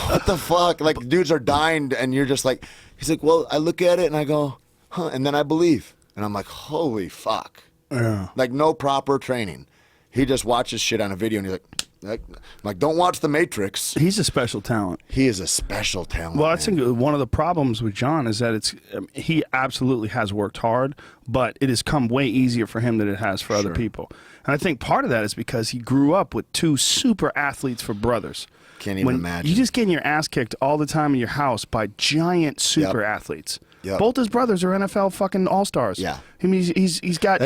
what the fuck? Like dudes are dying, and you're just like, he's like, well, I look at it and I go, huh, and then I believe, and I'm like, holy fuck, like no proper training. He just watches shit on a video, and he's like, I'm like, don't watch The Matrix. He's a special talent. He is a special talent. Well, I think one of the problems with John is that he absolutely has worked hard, but it has come way easier for him than it has for other people. And I think part of that is because he grew up with two super athletes for brothers. Can't even imagine. You just getting your ass kicked all the time in your house by giant super athletes. Yep. Both his brothers are NFL fucking all-stars. Yeah. I mean, he's got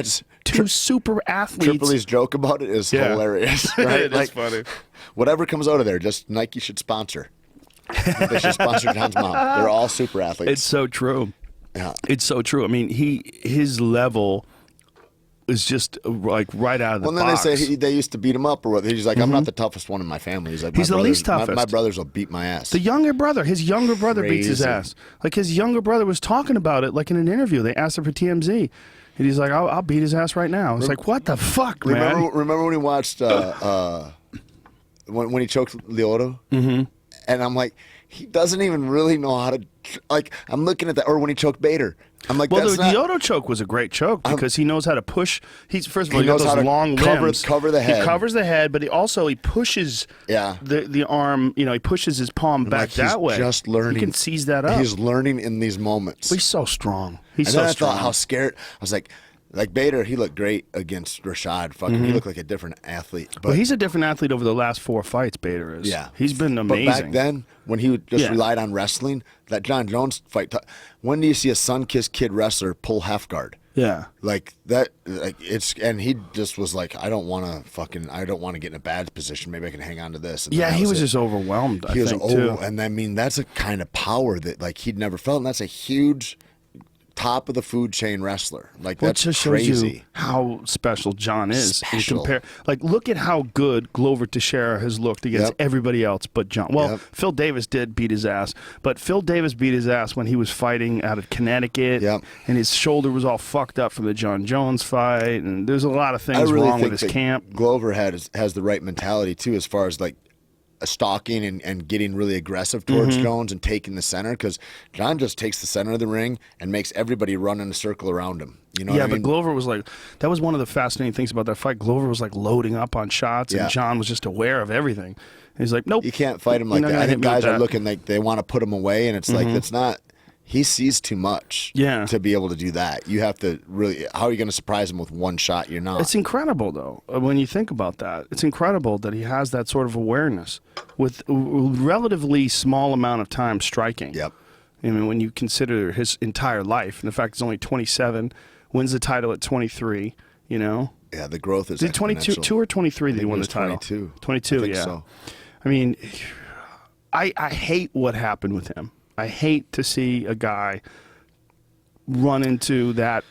two super athletes. Tripoli's joke about it is hilarious. Right? It is funny. Whatever comes out of there, just Nike should sponsor. They should sponsor John's mom. They're all super athletes. It's so true. Yeah. It's so true. I mean, his level is just like right out of the box. Well, then they say they used to beat him up or what. He's like, I'm not the toughest one in my family. He's like, He's the least toughest. My brothers will beat my ass. The younger brother, his younger brother beats his Crazy. ass. Like his younger brother was talking about it, like in an interview. They asked him for TMZ, and he's like, "I'll beat his ass right now." It's like, what the fuck, man? Remember when he watched when he choked Lyoto? Mm-hmm. And I'm like, he doesn't even really know how to. Like, I'm looking at that, or when he choked Bader. I'm like, Well, that's the not. Lyoto choke was a great choke because he knows how to push. He's first of all, he got knows how those to long limbs. cover the head. He covers the head, but he pushes the arm. You know, he pushes his palm back Like, that way. Just learning. He can seize that up. He's learning in these moments. He's so strong. He's And so then I strong. thought how scared. I was like Bader, he looked great against Rashad. Fucking, he looked like a different athlete. But Well, he's a different athlete over the last 4 fights, Bader is. yeah, He's been amazing. But back then, when he just Yeah. relied on wrestling, that John Jones fight. When do you see a sun-kissed kid wrestler pull half guard? Yeah. Like that, like it's, and he just was like, I don't want to get in a bad position. Maybe I can hang on to this. And Yeah, that he was it. just overwhelmed, I He was think, too. and I mean, that's a kind of power that like he'd never felt, and that's a huge top of the food chain wrestler. Like Well, that's it just shows crazy. you how special John is. Special. Like, look at how good Glover Teixeira has looked against Yep. everybody else but John. Well, Yep. Phil Davis did beat his ass, but Phil Davis beat his ass when he was fighting out of Connecticut, Yep. and his shoulder was all fucked up from the John Jones fight, and there's a lot of I things really wrong think with his that camp. Glover has the right mentality too, as far as like stalking and getting really aggressive towards Jones and taking the center, because John just takes the center of the ring and makes everybody run in a circle around him. You know what I mean? But Glover was like, that was one of the fascinating things about that fight. Glover was like loading up on shots, and John was just aware of everything. And he's like, nope. You can't fight him like that. I think guys are looking like they want to put him away, and it's like, that's not. He sees too much to be able to do that. You have to really, how are you going to surprise him with one shot? You're not. It's incredible, though, when you think about that. It's incredible that he has that sort of awareness with a relatively small amount of time striking. Yep. I mean, when you consider his entire life, and the fact he's only 27, wins the title at 23, you know? Yeah, the growth is Did 22 or 23 that he won the title? 22. 22, yeah. So. I mean, I hate what happened with him. I hate to see a guy run into that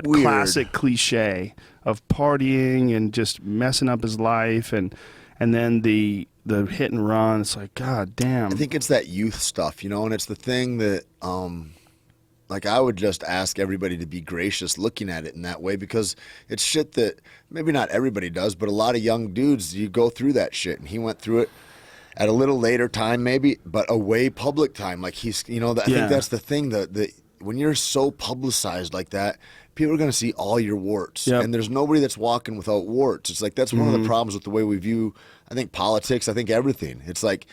classic cliche of partying and just messing up his life, and then the hit and run. It's like, God damn. I think it's that youth stuff, you know, and it's the thing that like I would just ask everybody to be gracious looking at it in that way, because it's shit that maybe not everybody does, but a lot of young dudes, you go through that shit, and he went through it at a little later time maybe, but a way public time. Like he's, you know, I think that's the thing, that when you're so publicized like that, people are going to see all your warts, and there's nobody that's walking without warts. It's like, that's one of the problems with the way we view, I think, politics, I think everything. It's like,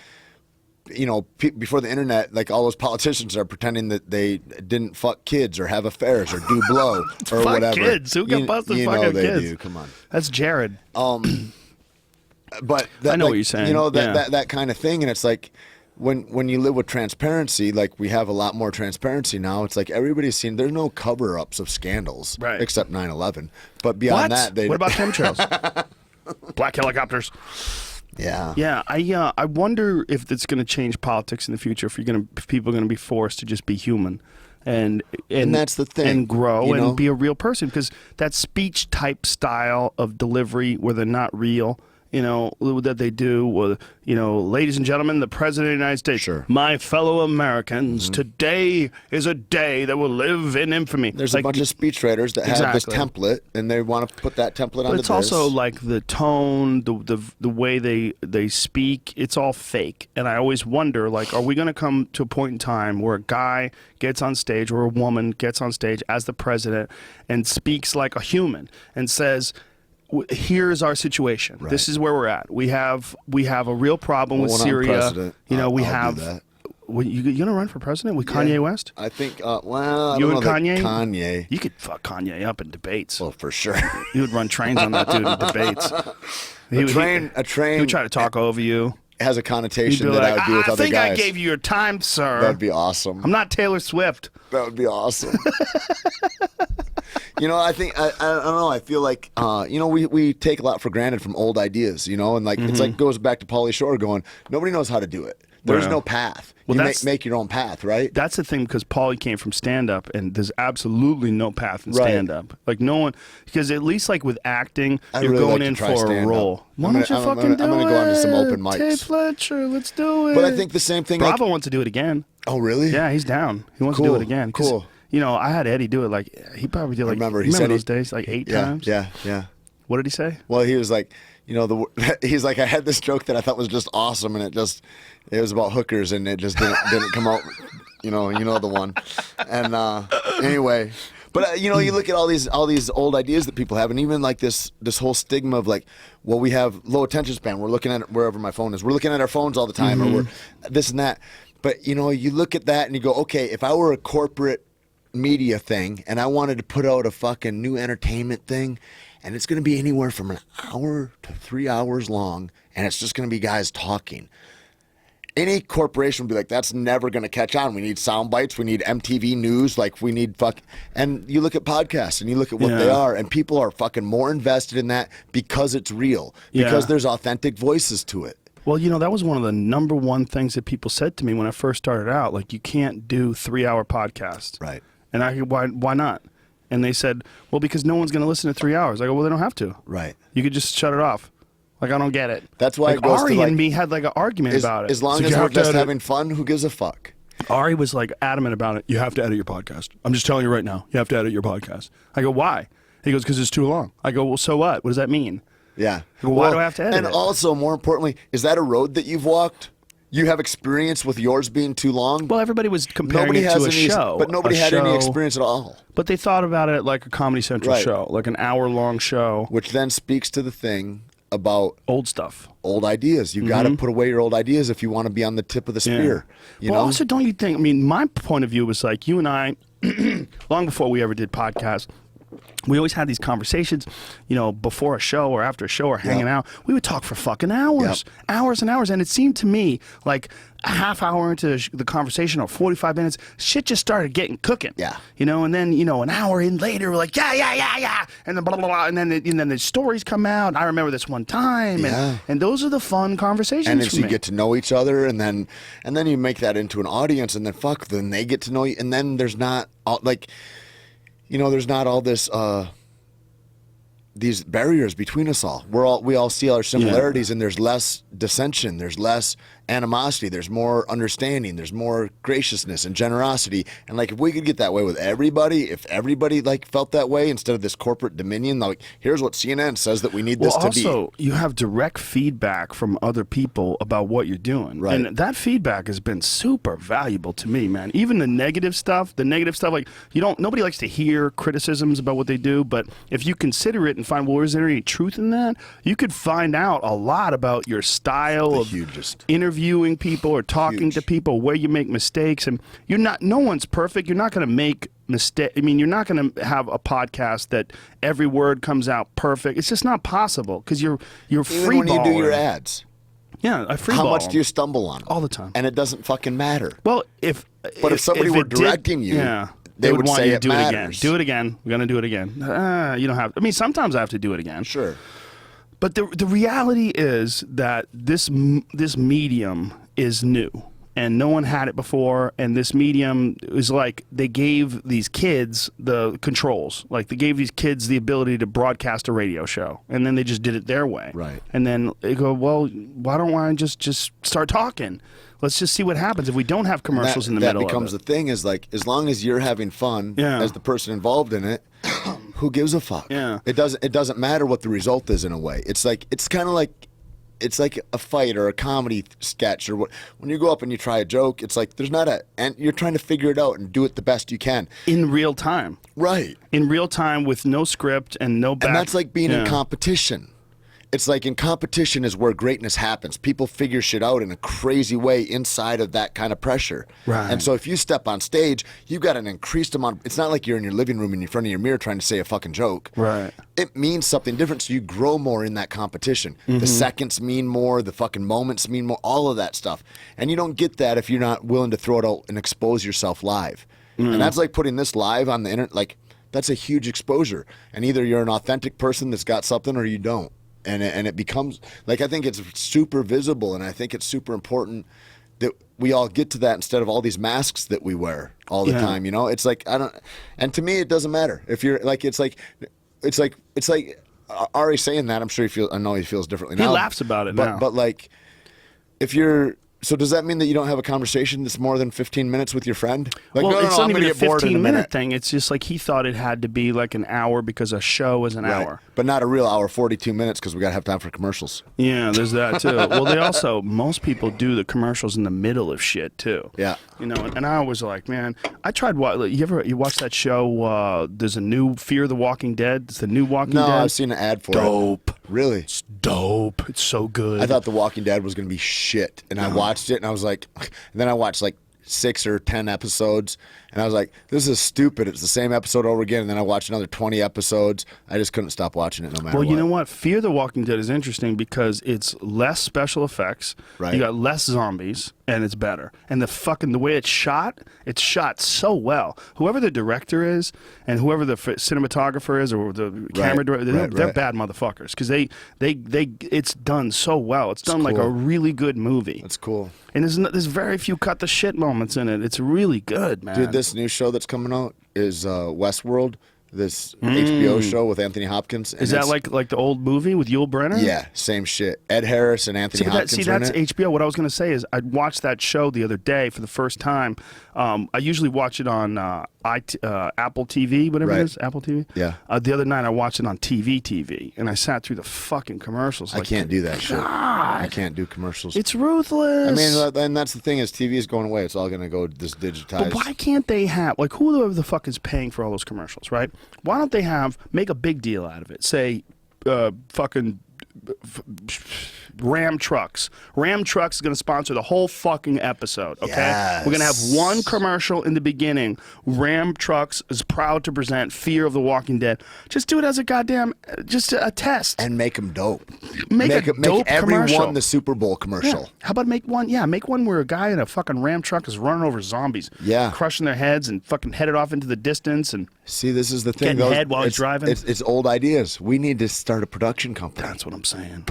you know, before the internet, like all those politicians are pretending that they didn't fuck kids or have affairs or do blow or whatever. Kids? Who got busted fucking kids? Do. Come on. That's Jared. But that, I know like, what you're saying. You know, that kind of thing, and it's like when you live with transparency, like we have a lot more transparency now. It's like everybody's seen. There's no cover-ups of scandals, right? Except 9/11. But beyond that, what about chemtrails? Black helicopters. Yeah. Yeah. I wonder if it's going to change politics in the future. If people are going to be forced to just be human. And that's the thing, and grow, you know? And be a real person, because that speech type style of delivery where they're not real, you know, that they do with, you know, ladies and gentlemen, the President of the United States, my fellow Americans, today is a day that will live in infamy. There's a bunch of speechwriters that have this template, and they want to put that template on. But it's also like the tone, the way they speak, it's all fake. And I always wonder, like, are we going to come to a point in time where a guy gets on stage or a woman gets on stage as the president and speaks like a human and says, here's our situation. Right. This is where we're at. We have a real problem with Syria. You know, we have. You gonna run for president with Kanye West? I think. Well, you and Kanye. Kanye. You could fuck Kanye up in debates. Well, for sure. You would run trains on that dude in debates. A train. He would try to talk over you. Has a connotation that I would do with other guys. I think I gave you your time, sir. That'd be awesome. I'm not Taylor Swift. That would be awesome. You know, I think I don't know. I feel like you know, we take a lot for granted from old ideas. You know, and like it's like goes back to Pauly Shore going, nobody knows how to do it. There's no path. Well, you make your own path, right? That's the thing, because Pauly came from stand-up, and there's absolutely no path in stand-up. Like, no one, because at least like with acting, you're really going in for a role. Why don't you fucking do it? I'm going to go on to some open mics. Tait Fletcher, let's do it. But I think the same thing. Bravo wants to do it again. Oh, really? Yeah, he's down. He wants to do it again. Cool. You know, I had Eddie do it. Like, he probably did like. Remember those days, like 8 times. Yeah. What did he say? Well, he was like, you know, he's like, I had this joke that I thought was just awesome, and it was about hookers, and it just didn't come out. You know the one. And anyway, but you know, you look at all these old ideas that people have, and even like this whole stigma of like, well, we have low attention span. We're looking at it wherever my phone is. We're looking at our phones all the time, or we're this and that. But you know, you look at that and you go, okay, if I were a corporate media thing and I wanted to put out a fucking new entertainment thing, and it's going to be anywhere from an hour to 3 hours long, and it's just going to be guys talking. Any corporation would be like, that's never going to catch on. We need sound bites. We need MTV News. Like, we need And you look at podcasts, and you look at what they are, and people are fucking more invested in that because it's real, because there's authentic voices to it. Well, you know, that was one of the number one things that people said to me when I first started out. Like, you can't do 3-hour podcasts. Right. And I go, why not? And they said, well, because no one's going to listen to 3 hours. I go, well, they don't have to. Right. You could just shut it off. Like, I don't get it. That's why like, it goes Ari to, like, and me had like an argument about it. As long as we're just having fun, who gives a fuck? Ari was like adamant about it. You have to edit your podcast. I'm just telling you right now. You have to edit your podcast. I go, why? He goes, because it's too long. I go, well, so what? What does that mean? Yeah. Why do I have to edit and it? also, more importantly, is that a road that you've walked? You have experience with yours being too long? Well, everybody was comparing Nobody it has to a any, show. but nobody a had any show, experience at all. But they thought about it like a Comedy Central Right. show, like an hour-long show. Which then speaks to the thing about old stuff. Old ideas. You got to put away your old ideas if you want to be on the tip of the spear. You well, know? also, don't you think, I mean, my point of view was like, you and I, long before we ever did podcasts, we always had these conversations, you know, before a show or after a show or hanging out. We would talk for fucking hours, hours and hours. And it seemed to me like a half hour into the conversation or 45 minutes, shit just started getting cooking. Yeah. You know, and then, you know, an hour in later, we're like, yeah. And then blah, blah, blah. And then the stories come out. I remember this one time. And those are the fun conversations And for as you me. get to know each other, and then you make that into an audience, and then they get to know you, and then there's not like, you know, there's not all this these barriers between us all. We all see our similarities, and there's less dissension, there's less animosity, there's more understanding, there's more graciousness and generosity. And like, if we could get that way with everybody, if everybody like felt that way instead of this corporate dominion, like, here's what CNN says that we need this to be. Also, you have direct feedback from other people about what you're doing. Right. And that feedback has been super valuable to me, man. Even the negative stuff, like, nobody likes to hear criticisms about what they do, but if you consider it and find, well, is there any truth in that? You could find out a lot about your style of interviewing people or talking to people, where you make mistakes. And no one's perfect. You're not going to make mistake. I mean, you're not going to have a podcast that every word comes out perfect. It's just not possible because you're free Even when you do your ads. Yeah, I free How ball. much do you stumble on? All the time. And it doesn't fucking matter. Well, if somebody were directing you, they would want say you to do it again. Do it again. We're going to do it again. You don't have. I mean, sometimes I have to do it again. Sure. But the reality is that this medium is new, and no one had it before. And this medium is like, they gave these kids the controls. Like, they gave these kids the ability to broadcast a radio show, and then they just did it their way. Right. And then they go, well, why don't I just start talking? Let's just see what happens if we don't have commercials in the middle of it. That becomes the thing, is like, as long as you're having fun as the person involved in it, who gives a fuck? Yeah. It doesn't matter what the result is in a way. It's like, it's kind of like, it's like a fight or a comedy sketch or what. When you go up and you try a joke, it's like and you're trying to figure it out and do it the best you can. In real time. Right. In real time with no script and no back. And that's like being in competition. It's like, in competition is where greatness happens. People figure shit out in a crazy way inside of that kind of pressure. Right. And so if you step on stage, you've got an increased amount. It's not like you're in your living room in front of your mirror trying to say a fucking joke. Right. It means something different, so you grow more in that competition. The seconds mean more, the fucking moments mean more, all of that stuff. And you don't get that if you're not willing to throw it out and expose yourself live. And that's like putting this live on the internet. Like, that's a huge exposure. And either you're an authentic person that's got something, or you don't. And it becomes, like, I think it's super visible, and I think it's super important that we all get to that instead of all these masks that we wear all the time, you know? It's like, and to me, it doesn't matter. If you're, like, it's like Ari saying that, I'm sure I know he feels differently now. He laughs about it now. But, like, so does that mean that you don't have a conversation that's more than 15 minutes with your friend? Like, well, it's not I'm even gonna a get bored in a 15-minute minute. thing. It's just like, he thought it had to be like an hour because a show is an hour. But not a real hour, 42 minutes, because we got to have time for commercials. Yeah, there's that too. Well, they also, most people do the commercials in the middle of shit too. Yeah. You know, and I was like, man, I tried. You watch that show? There's a new Fear the Walking Dead. It's the new Walking Dead. No, I've seen an ad for it. Dope. Really? It's dope. It's so good. I thought The Walking Dead was going to be shit, and I watched it, and I was like, and then I watched like 6 or 10 episodes, and I was like, this is stupid. It's the same episode over again, and then I watched another 20 episodes. I just couldn't stop watching it no matter what. Well, you know what? Fear the Walking Dead is interesting because it's less special effects. Right. You got less zombies, and it's better. And the way it's shot so well. Whoever the director is, and whoever the cinematographer is, or the camera director, they're bad motherfuckers because it's done so well. It's done like a really good movie. That's cool. And there's very few cut the shit moments in it. It's really good, man. Dude, this new show that's coming out is Westworld. this HBO show with Anthony Hopkins. And Is that like the old movie with Yul Brynner? Yeah, same shit. Ed Harris and Anthony Hopkins. That's are in it. HBO. What I was going to say is I watched that show the other day for the first time. I usually watch it on Apple TV, whatever it is, Apple TV. Yeah. The other night I watched it on TV, and I sat through the fucking commercials. I can't do that shit. I can't do commercials. It's ruthless. I mean, and that's the thing is TV is going away. It's all going to go this digitized. But why can't they have, like, whoever the fuck is paying for all those commercials, right? Why don't they make a big deal out of it? Say, fucking Ram Trucks. Ram Trucks is going to sponsor the whole fucking episode, okay? Yes. We're going to have one commercial in the beginning. Ram Trucks is proud to present Fear of the Walking Dead. Just do it as a goddamn, just a test. And make them dope. Make a dope everyone commercial. the Super Bowl commercial. Yeah. How about make one where a guy in a fucking Ram truck is running over zombies, crushing their heads and fucking headed off into the distance and see, this is the thing. getting head while he's driving. It's old ideas. We need to start a production company. That's what I'm saying.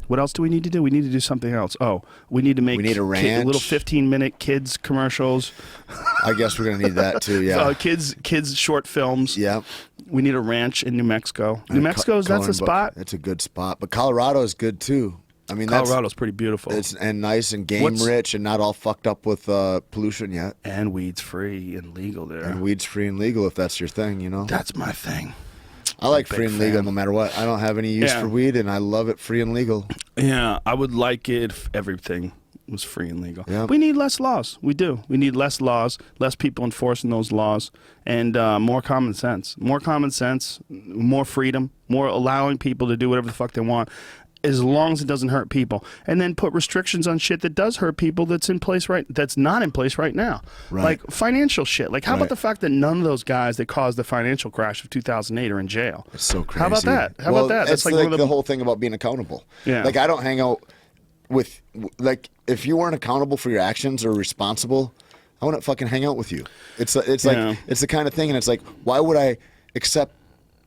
What else do we need to do? We need to do something else. Oh, we need to make a ranch. little 15-minute kids commercials. I guess we're gonna need that too. Yeah, kids short films. Yeah. We need a ranch in New Mexico. New Mexico's that's a spot. It's a good spot, but Colorado is good too. I mean, Colorado's pretty beautiful. It's and nice and game rich and not all fucked up with pollution yet. And weeds free and legal there. And weeds free and legal if that's your thing, you know. That's my thing. I like free and legal no matter what. I don't have any use for weed, and I love it free and legal. Yeah, I would like it if everything was free and legal. Yeah. We need less laws. We do. We need less laws, less people enforcing those laws, and more common sense. More common sense, more freedom, more allowing people to do whatever the fuck they want, as long as it doesn't hurt people. And then put restrictions on shit that does hurt people that's not in place right now. Right. Like financial shit. Like how about the fact that none of those guys that caused the financial crash of 2008 are in jail? It's so crazy. How about that? How about that? That's like the whole thing about being accountable. Yeah. Like I don't hang out with, like, if you weren't accountable for your actions or responsible, I wouldn't fucking hang out with you. It's like it's the kind of thing, and it's like, why would I accept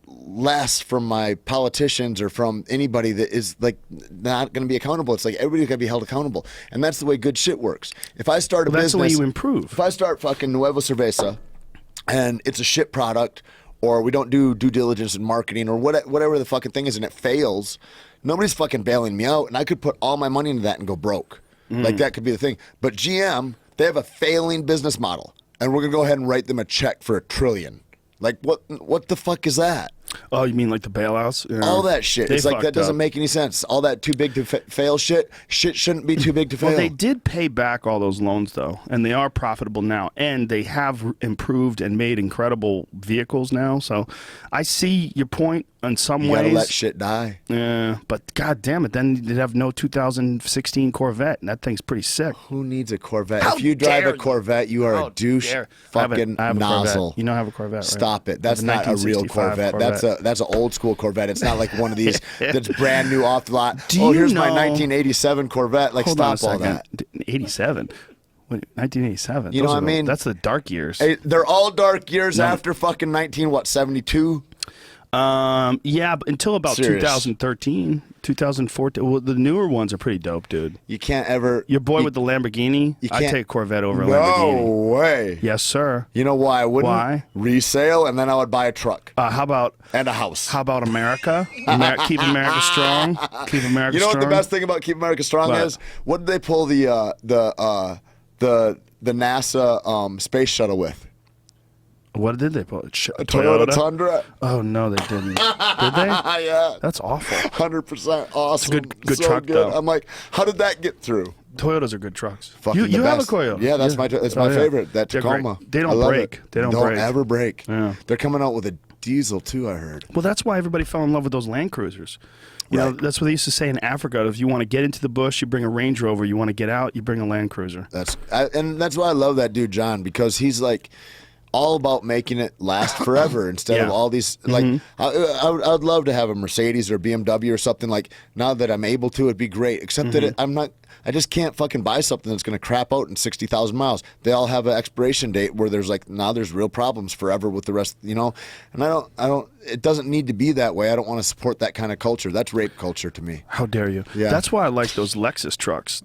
less from my politicians or from anybody that is like not going to be accountable? It's like everybody's got to be held accountable, and that's the way good shit works. If I start a business, that's the way you improve. If I start fucking Nueva Cerveza, and it's a shit product, or we don't do due diligence in marketing, or whatever the fucking thing is, and it fails, nobody's fucking bailing me out, and I could put all my money into that and go broke. Like that could be the thing. But GM, they have a failing business model, and we're gonna go ahead and write them a check for $1 trillion. Like what the fuck is that? Oh, you mean like the bailouts? Yeah. All that shit. It's like that doesn't make any sense. All that too big to fail shit. Shit shouldn't be too big to fail. Well, they did pay back all those loans though, and they are profitable now, and they have improved and made incredible vehicles now. So, I see your point in some You ways. gotta let shit die. Yeah, but god damn it, then they'd have no 2016 Corvette, and that thing's pretty sick. Who needs a Corvette? How if you drive dare a Corvette, you are a douche fucking I have a nozzle. Corvette. You know I have a Corvette, right? Stop it. That's not a real Corvette. That's an old school Corvette. It's not like one of these that's brand new off the lot. Here's my 1987 Corvette. Like, stop all that. 87? 1987? You know what I mean? That's the dark years. Hey, they're all dark years after fucking 72? Yeah, but until about 2013, 2014. Well, the newer ones are pretty dope, dude. You can't ever... Your boy with the Lamborghini, I'd take Corvette over a No Lamborghini. way. Yes, sir. You know why I wouldn't? Why? Resale, and then I would buy a truck. How about... And a house. How about America? Keep America strong. Keep America strong. You know what the best thing about Keep America Strong is? What did they pull the NASA space shuttle with? What did they pull? A Toyota Tundra. Oh no, they didn't. Did they? Yeah. That's awful. 100% awesome. It's a good so truck good. though. I'm like, how did that get through? Toyotas are good trucks. Fucking You the have a best. Toyota. Yeah, that's my favorite. That They're Tacoma. great. They don't I love break. it. They don't break. ever break. Yeah. They're coming out with a diesel too, I heard. Well, that's why everybody fell in love with those Land Cruisers. You know, that's what they used to say in Africa. If you want to get into the bush, you bring a Range Rover. You want to get out, you bring a Land Cruiser. And that's why I love that dude John, because he's like all about making it last forever instead of all these like I'd love to have a Mercedes or a BMW or something. Like, now that I'm able to, it'd be great, except that I'm not I just can't fucking buy something that's going to crap out in 60,000 miles. They all have an expiration date where there's like, now there's real problems forever with the rest, you know? And I don't, it doesn't need to be that way. I don't want to support that kind of culture. That's rape culture to me. How dare you? Yeah. That's why I like those Lexus trucks.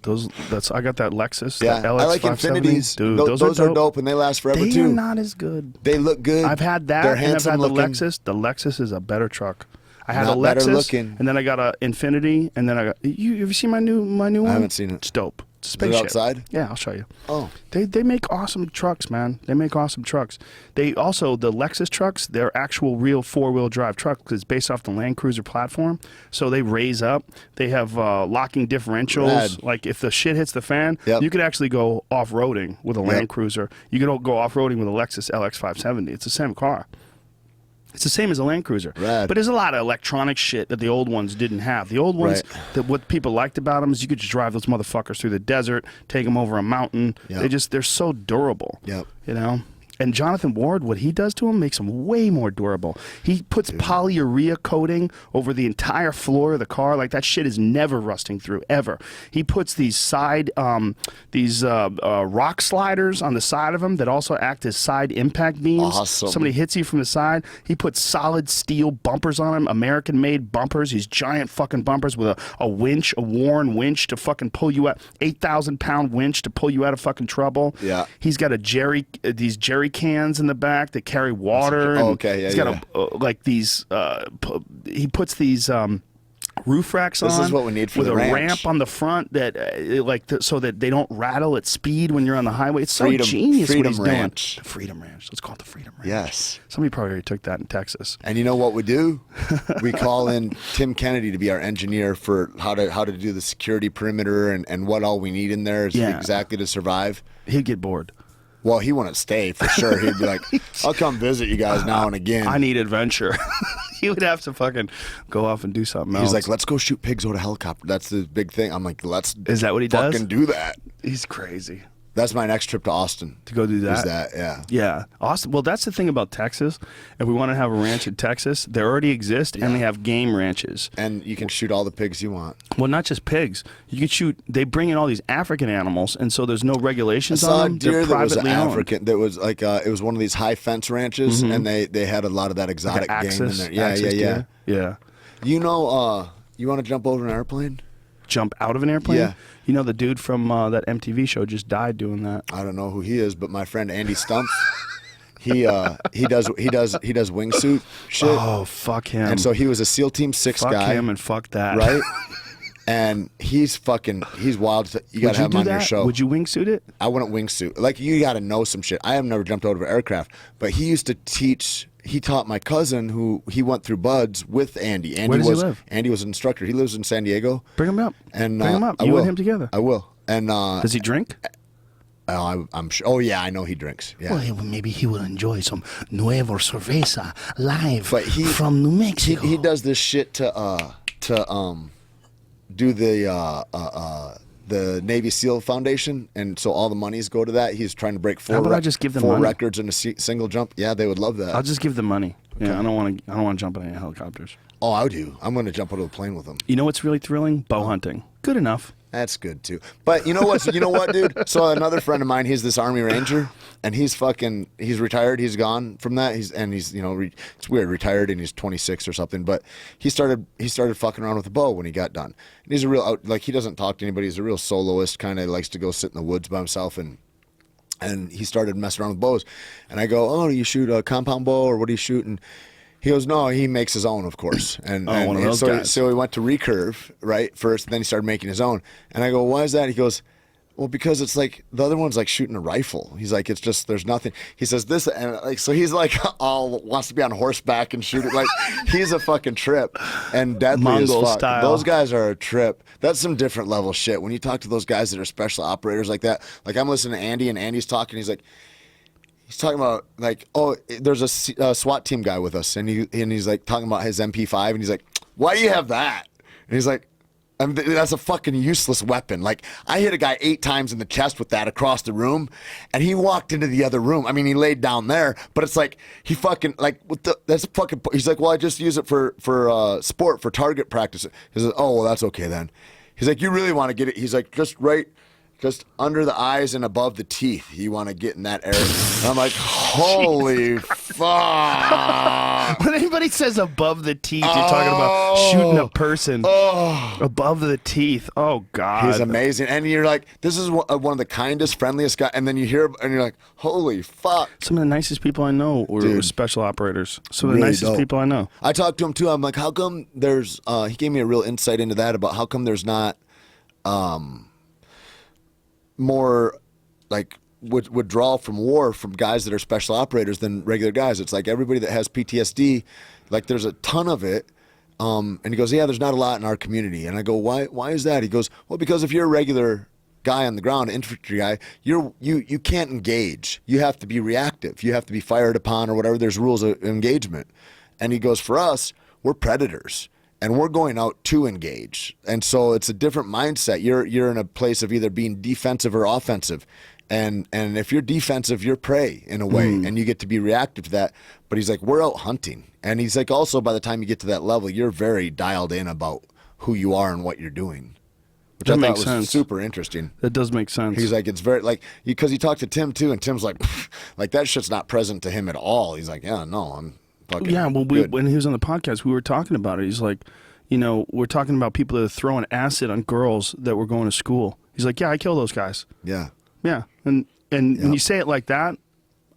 I got that Lexus. Yeah. That LX I like 570. Infinities. Dude, those are dope and they last forever they too. are not as good. They look good. I've had that, They're and I've handsome had the looking. Lexus. The Lexus is a better truck. I had Not a better Lexus, looking. and then I got a Infinity, and then I got. You ever seen my new one? I haven't seen it. It's dope. It's a Is it spaceship. outside? Yeah, I'll show you. Oh. They make awesome trucks, man. They make awesome trucks. They also, the Lexus trucks, they're actual real 4-wheel drive trucks because it's based off the Land Cruiser platform. So they raise up. They have locking differentials. Rad. Like if the shit hits the fan, Yep. you could actually go off-roading with a Land Yep. Cruiser. You could go off-roading with a Lexus LX 570. It's the same car. It's the same as a Land Cruiser. Rad. But there's a lot of electronic shit that the old ones didn't have. The old ones, what people liked about them is you could just drive those motherfuckers through the desert, take them over a mountain. Yep. They're so durable. Yep. You know? And Jonathan Ward, what he does to them makes them way more durable. He puts polyurea coating over the entire floor of the car. Like that shit is never rusting through, ever. He puts these rock sliders on the side of them that also act as side impact beams. Awesome. Somebody hits you from the side. He puts solid steel bumpers on them, American-made bumpers, these giant fucking bumpers with a winch, a worn winch to fucking pull you out, 8,000-pound winch to pull you out of fucking trouble. Yeah. He's got these jerry cans in the back that carry water. Oh, okay, yeah, he's got he puts these roof racks on. This is what we need for with the a ranch. ramp on the front that so that they don't rattle at speed when you're on the highway. It's Freedom- so genius Freedom what he's Ranch. doing. The Freedom Ranch. Let's call it the Freedom Ranch. Yes. Somebody probably already took that in Texas. And you know what we do? We call in Tim Kennedy to be our engineer for how to do the security perimeter and what all we need in there is exactly to survive. He'd get bored. Well, he wouldn't stay for sure. He'd be like, I'll come visit you guys now and again. I need adventure. He would have to fucking go off and do something else. He's like, let's go shoot pigs out of helicopter. That's the big thing. I'm like, Is that what he does? fucking do that. He's crazy. That's my next trip to Austin. To go do that? Is that, yeah. Yeah. Austin. Well, that's the thing about Texas. If we want to have a ranch in Texas, they already exist, and they have game ranches. And you can shoot all the pigs you want. Well, not just pigs. You can shoot. They bring in all these African animals, and so there's no regulations I saw on a them. deer They're that was privately owned. African. That was like it was one of these high fence ranches, and they had a lot of that exotic Like an game in axis, there. Yeah, axis deer. Yeah. You know, you want to jump over an airplane? Jump out of an airplane? Yeah. You know, the dude from that MTV show just died doing that. I don't know who he is, but my friend Andy Stumpf, he does wingsuit shit. Oh, fuck him. And so he was a SEAL Team 6 fuck guy, him and fuck that. right? And he's wild. You gotta have him on your show. Would you wingsuit it? I wouldn't wingsuit. Like, you gotta know some shit. I have never jumped out of an aircraft, but he used to teach. He taught my cousin, who he went through buds with Andy. Where does he live? Andy was an instructor. He lives in San Diego. Bring him up. And Bring him up. I You will. and him together. I will. And Does he drink? I'm sure. Oh yeah, I know he drinks. Yeah. Well, maybe he will enjoy some Nuevo Cerveza live But from New Mexico. He does this shit to do the Navy SEAL Foundation, and so all the monies go to that. He's trying to break How about I just give them four money? records in a single jump. Yeah, they would love that. I'll just give them money. Yeah, I don't want to jump on any helicopters. Oh, I do. I'm going to jump out of a plane with him. You know what's really thrilling? Bow hunting. Good enough. That's good too. But you know what? You know what, dude? So another friend of mine, he's this Army Ranger, and he's retired. He's gone from that. He's it's weird, retired, and he's 26 or something. But he started fucking around with a bow when he got done. And he's a real he doesn't talk to anybody. He's a real soloist, kind of likes to go sit in the woods by himself and he started messing around with bows. And I go, oh, do you shoot a compound bow or what do you shoot? And he goes, no, he makes his own, of course. And, one of those guys. So he went to recurve, right, first, then he started making his own. And I go, why is that? He goes, well, because it's like, the other one's like shooting a rifle. He's like, it's just, there's nothing. He says this, and like, so he's like, all wants to be on horseback and shoot it. Like, he's a fucking trip and deadly Mongol as fuck. style. Those guys are a trip. That's some different level shit. When you talk to those guys that are special operators like that, like I'm listening to Andy, and Andy's talking, he's talking about like, oh, there's a SWAT team guy with us, and he's like talking about his MP5, and he's like, why do you have that? And he's like, that's a fucking useless weapon. Like, I hit a guy 8 times in the chest with that across the room, and he walked into the other room. I mean, he laid down there, but it's like he fucking like that's fucking. He's like, well, I just use it for sport, for target practice. He says, oh, well, that's okay then. He's like, you really want to get it. He's like, just under the eyes and above the teeth. You want to get in that area. And I'm like, holy fuck. When anybody says above the teeth, you're talking about shooting a person above the teeth. Oh, God. He's amazing. And you're like, this is one of the kindest, friendliest guys. And then you hear, and you're like, holy fuck. Some of the nicest people I know were special operators. Some of the Really nicest dope. people I know. I talked to him too. I'm like, how come there's, he gave me a real insight into that about how come there's not more like withdrawal from war from guys that are special operators than regular guys. It's like everybody that has PTSD, like there's a ton of it. And he goes, yeah, there's not a lot in our community. And I go, why is that? He goes, well, because if you're a regular guy on the ground, infantry guy, you can't engage. You have to be reactive. You have to be fired upon or whatever. There's rules of engagement. And he goes, for us, we're predators. And we're going out to engage. And so it's a different mindset. You're in a place of either being defensive or offensive. And if you're defensive, you're prey in a way, and you get to be reactive to that. But he's like, we're out hunting. And he's like, also, by the time you get to that level, you're very dialed in about who you are and what you're doing. Which That I thought makes was sense. super interesting. That does make sense. He's like, it's very, like, because he talked to Tim too, and Tim's like, like, that shit's not present to him at all. He's like, yeah, no, I'm fucking Yeah, well, good. when he was on the podcast, we were talking about it. He's like, we're talking about people that are throwing acid on girls that were going to school. He's like, yeah, I kill those guys. Yeah. Yeah, and when you say it like that,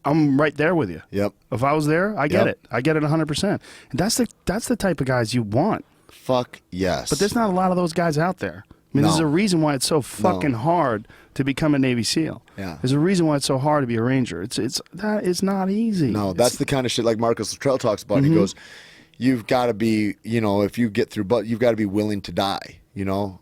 I'm right there with you. Yep. If I was there, I get Yep. it. I get it 100%. And that's the type of guys you want. Fuck yes. But there's not a lot of those guys out there. I mean, there's No. a reason why it's so fucking hard to become a Navy SEAL. Yeah. There's a reason why it's so hard to be a Ranger. It's not easy. No, that's the kind of shit like Marcus Luttrell talks about. He goes, you've got to be, if you get through, but you've got to be willing to die. You know,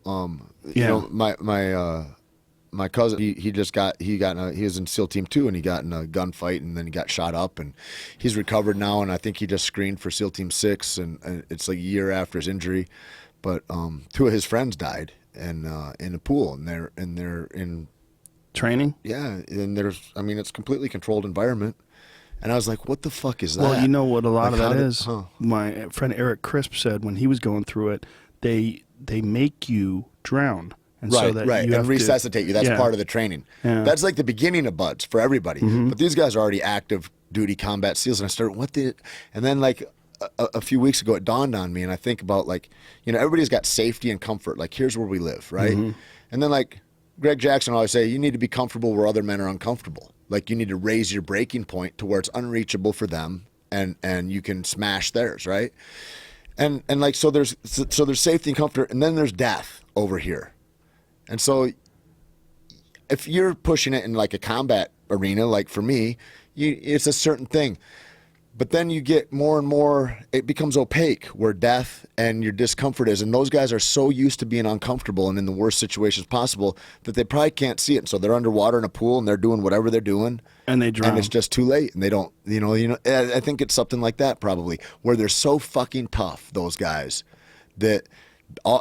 my cousin, he was in SEAL Team 2 and he got in a gunfight and then he got shot up and he's recovered now and I think he just screened for SEAL Team 6 and it's like a year after his injury, but two of his friends died in a pool and they're in Training? yeah, and it's a completely controlled environment. And I was like, what the fuck is that? Well, you know what a lot Like, of how that did- is? huh. My friend Eric Crisp said when he was going through it, they make you drown. And so that right, you have and resuscitate you. That's Yeah. part of the training. Yeah. That's like the beginning of BUDS for everybody. But these guys are already active duty combat SEALs, and I started, and then like a few weeks ago, it dawned on me, and I think about like, everybody's got safety and comfort. Like, here's where we live, right? And then like Greg Jackson always say, you need to be comfortable where other men are uncomfortable. Like, you need to raise your breaking point to where it's unreachable for them, and you can smash theirs, right? And like so there's safety and comfort, and then there's death over here. And so if you're pushing it in like a combat arena, like for me, it's a certain thing. But then you get more and more, it becomes opaque where death and your discomfort is. And those guys are so used to being uncomfortable and in the worst situations possible that they probably can't see it. And so they're underwater in a pool and they're doing whatever they're doing. And they drown. And it's just too late. And they don't, I think it's something like that probably, where they're so fucking tough, those guys, that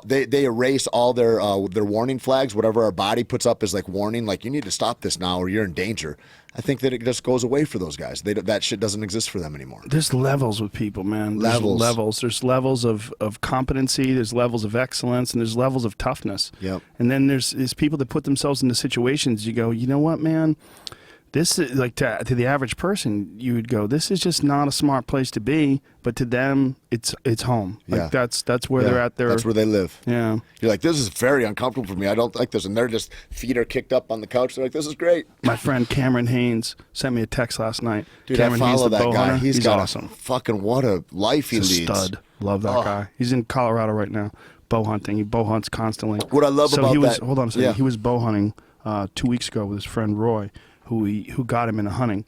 they erase all their warning flags, whatever our body puts up as like warning, like you need to stop this now or you're in danger. I think that it just goes away for those guys. That shit doesn't exist for them anymore. There's levels with people, man. There's Levels. There's levels of competency. There's levels of excellence, and there's levels of toughness. Yep. And then there's people that put themselves into situations. You go, you know what, man? This is like to the average person, you would go, this is just not a smart place to be. But to them, it's home. Like Yeah. that's where they're at. That's where they live. Yeah. You're like, this is very uncomfortable for me. I don't like this. And they're just feet are kicked up on the couch. They're like, this is great. My friend Cameron Haynes sent me a text last night. Dude, Cameron I Haynes, follow the that bow guy. hunter. He's got awesome. fucking what a life he He's a leads. stud. Love that guy. He's in Colorado right now, bow hunting. He bow hunts constantly. What I love about he was, that- hold on a second. yeah. He was bow hunting 2 weeks ago with his friend Roy, who got him into hunting.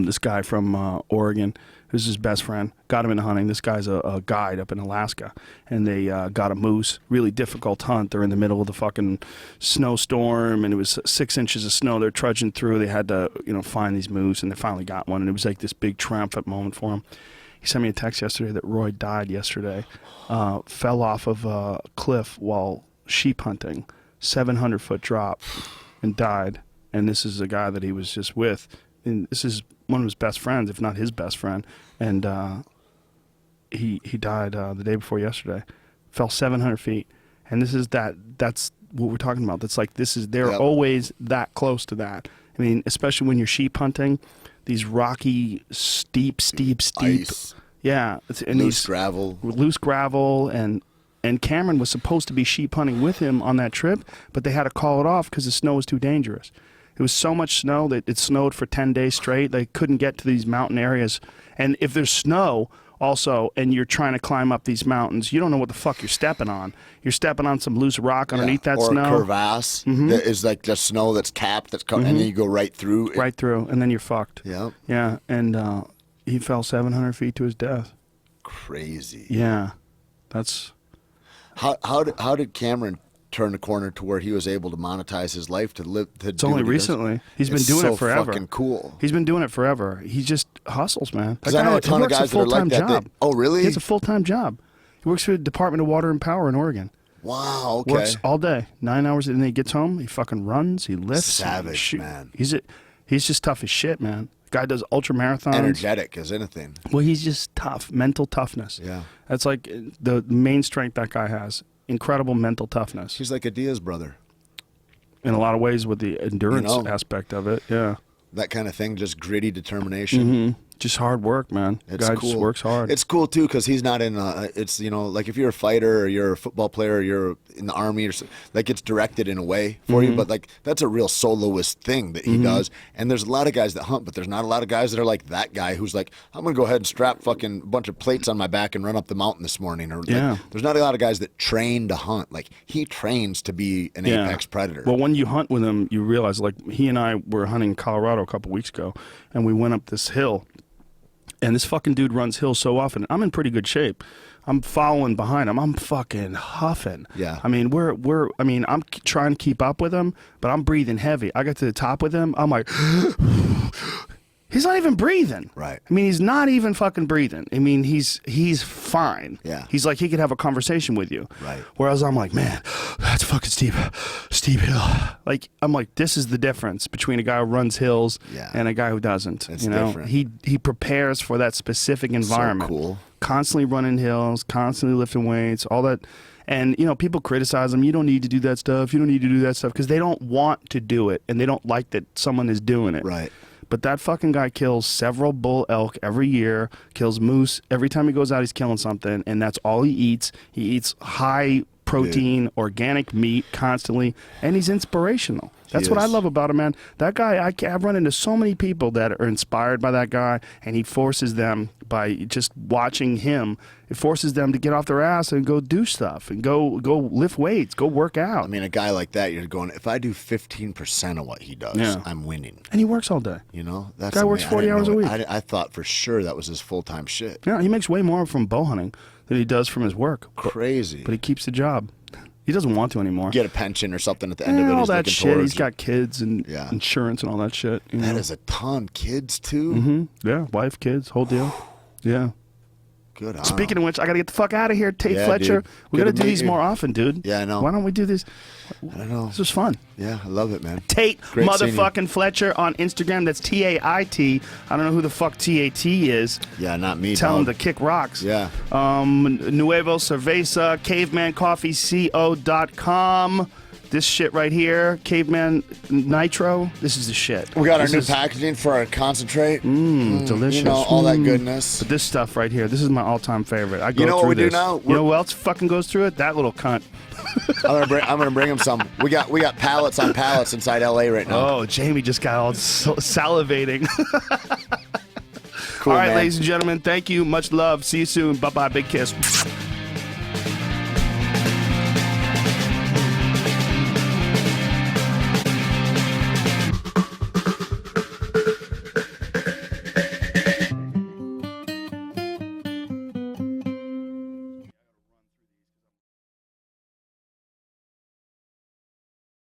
This guy from Oregon, who's his best friend, got him into hunting. This guy's a guide up in Alaska, and they got a moose. Really difficult hunt. They're in the middle of the fucking snowstorm, and it was 6 inches of snow. They're trudging through. They had to, find these moose, and they finally got one. And it was like this big triumphant moment for him. He sent me a text yesterday that Roy died yesterday. Fell off of a cliff while sheep hunting, 700-foot drop, and died. And this is a guy that he was just with. And this is one of his best friends, if not his best friend. And he died the day before yesterday. Fell 700 feet. And this is that's what we're talking about. That's like they're Yep. always that close to that. I mean, especially when you're sheep hunting, these rocky, steep. Ice, Yeah, and loose gravel. loose gravel, and Cameron was supposed to be sheep hunting with him on that trip, but they had to call it off because the snow was too dangerous. It was so much snow that it snowed for 10 days straight. They couldn't get to these mountain areas. And if there's snow also and you're trying to climb up these mountains, you don't know what the fuck you're stepping on. You're stepping on some loose rock underneath that or snow. Or a crevasse that is like just snow that's capped, that's cut, and then you go right through. Right through, and then you're fucked. Yeah. Yeah, and he fell 700 feet to his death. Crazy. Yeah, that's... How did Cameron turn the corner to where he was able to monetize his life to live? It's only recently. He's been doing it forever. Fucking cool. He's been doing it forever. He just hustles, man. Because I know a ton of guys that are like that. Job. Oh, really? He has a full-time job. He works for the Department of Water and Power in Oregon. Wow. Okay. Works all day, 9 hours, and then he gets home. He fucking runs. He lifts. Savage, man. He's just tough as shit, man. Guy does ultra marathons. Energetic as anything. Well, he's just tough. Mental toughness. Yeah. That's like the main strength that guy has. Incredible mental toughness. He's like a Diaz brother. In a lot of ways with the endurance aspect of it, yeah. That kind of thing, just gritty determination. Just hard work, man. It's Guy cool. just works hard. It's cool too because he's not in. It's like if you're a fighter or you're a football player or you're in the army or like it's directed in a way for you, but like that's a real soloist thing that he does. And there's a lot of guys that hunt, but there's not a lot of guys that are like that guy who's like, I'm gonna go ahead and strap fucking a bunch of plates on my back and run up the mountain this morning. Or like, there's not a lot of guys that train to hunt. Like he trains to be an apex predator. Well, when you hunt with him, you realize like he and I were hunting in Colorado a couple weeks ago, and we went up this hill. And this fucking dude runs hills so often. I'm in pretty good shape. I'm following behind him. I'm fucking huffing. Yeah. I mean, I'm trying to keep up with him, but I'm breathing heavy. I got to the top with him. I'm like, he's not even breathing. Right. I mean, he's not even fucking breathing. I mean, he's fine. Yeah. He's like, he could have a conversation with you. Right. Whereas I'm like, man, that's a fucking steep hill. Like, I'm like, this is the difference between a guy who runs hills and a guy who doesn't. It's you know, different. He prepares for that specific environment. So cool. Constantly running hills, constantly lifting weights, all that. And, people criticize him. You don't need to do that stuff. You don't need to do that stuff because they don't want to do it and they don't like that someone is doing it. Right. But that fucking guy kills several bull elk every year, kills moose. Every time he goes out, he's killing something, and that's all he eats. He eats high protein, organic meat constantly, and he's inspirational. That's what I love about him, man. That guy, I've run into so many people that are inspired by that guy, and he forces them by just watching him. It forces them to get off their ass and go do stuff and go lift weights, go work out. I mean, a guy like that, you're going, if I do 15% of what he does, I'm winning. And he works all day. That's guy works 40 hours a week. I thought for sure that was his full-time shit. Yeah, he makes way more from bow hunting than he does from his work. Crazy. But he keeps the job. He doesn't want to anymore. Get a pension or something at the end of it. All He's that looking shit. towards. He's got kids and insurance and all that shit. That is a ton. Kids too. Yeah, wife, kids, whole deal. Yeah. Good on Speaking of which, I gotta get the fuck out of here, Tait Yeah, Fletcher. dude. We Good gotta to do meet these you. more often, dude. Yeah, I know. Why don't we do this? I don't know. This was fun. Yeah, I love it, man. Tait Great seeing you. motherfucking Fletcher on Instagram. That's Tait. I don't know who the fuck TAT is. Yeah, not me. Tell him dog. to kick rocks. Yeah. Nuevo Cerveza, CavemanCoffeeCO.com. This shit right here, Caveman Nitro. This is the shit. We got our This new is packaging for our concentrate. delicious. All that goodness. But this stuff right here, this is my all-time favorite. I go You know what through we do this. now? You know who else fucking goes through it? That little cunt. I'm gonna bring him some. We got pallets on pallets inside LA right now. Oh, Jamie just got all salivating. Cool, All right, man. ladies and gentlemen, thank you. Much love. See you soon. Bye-bye. Big kiss.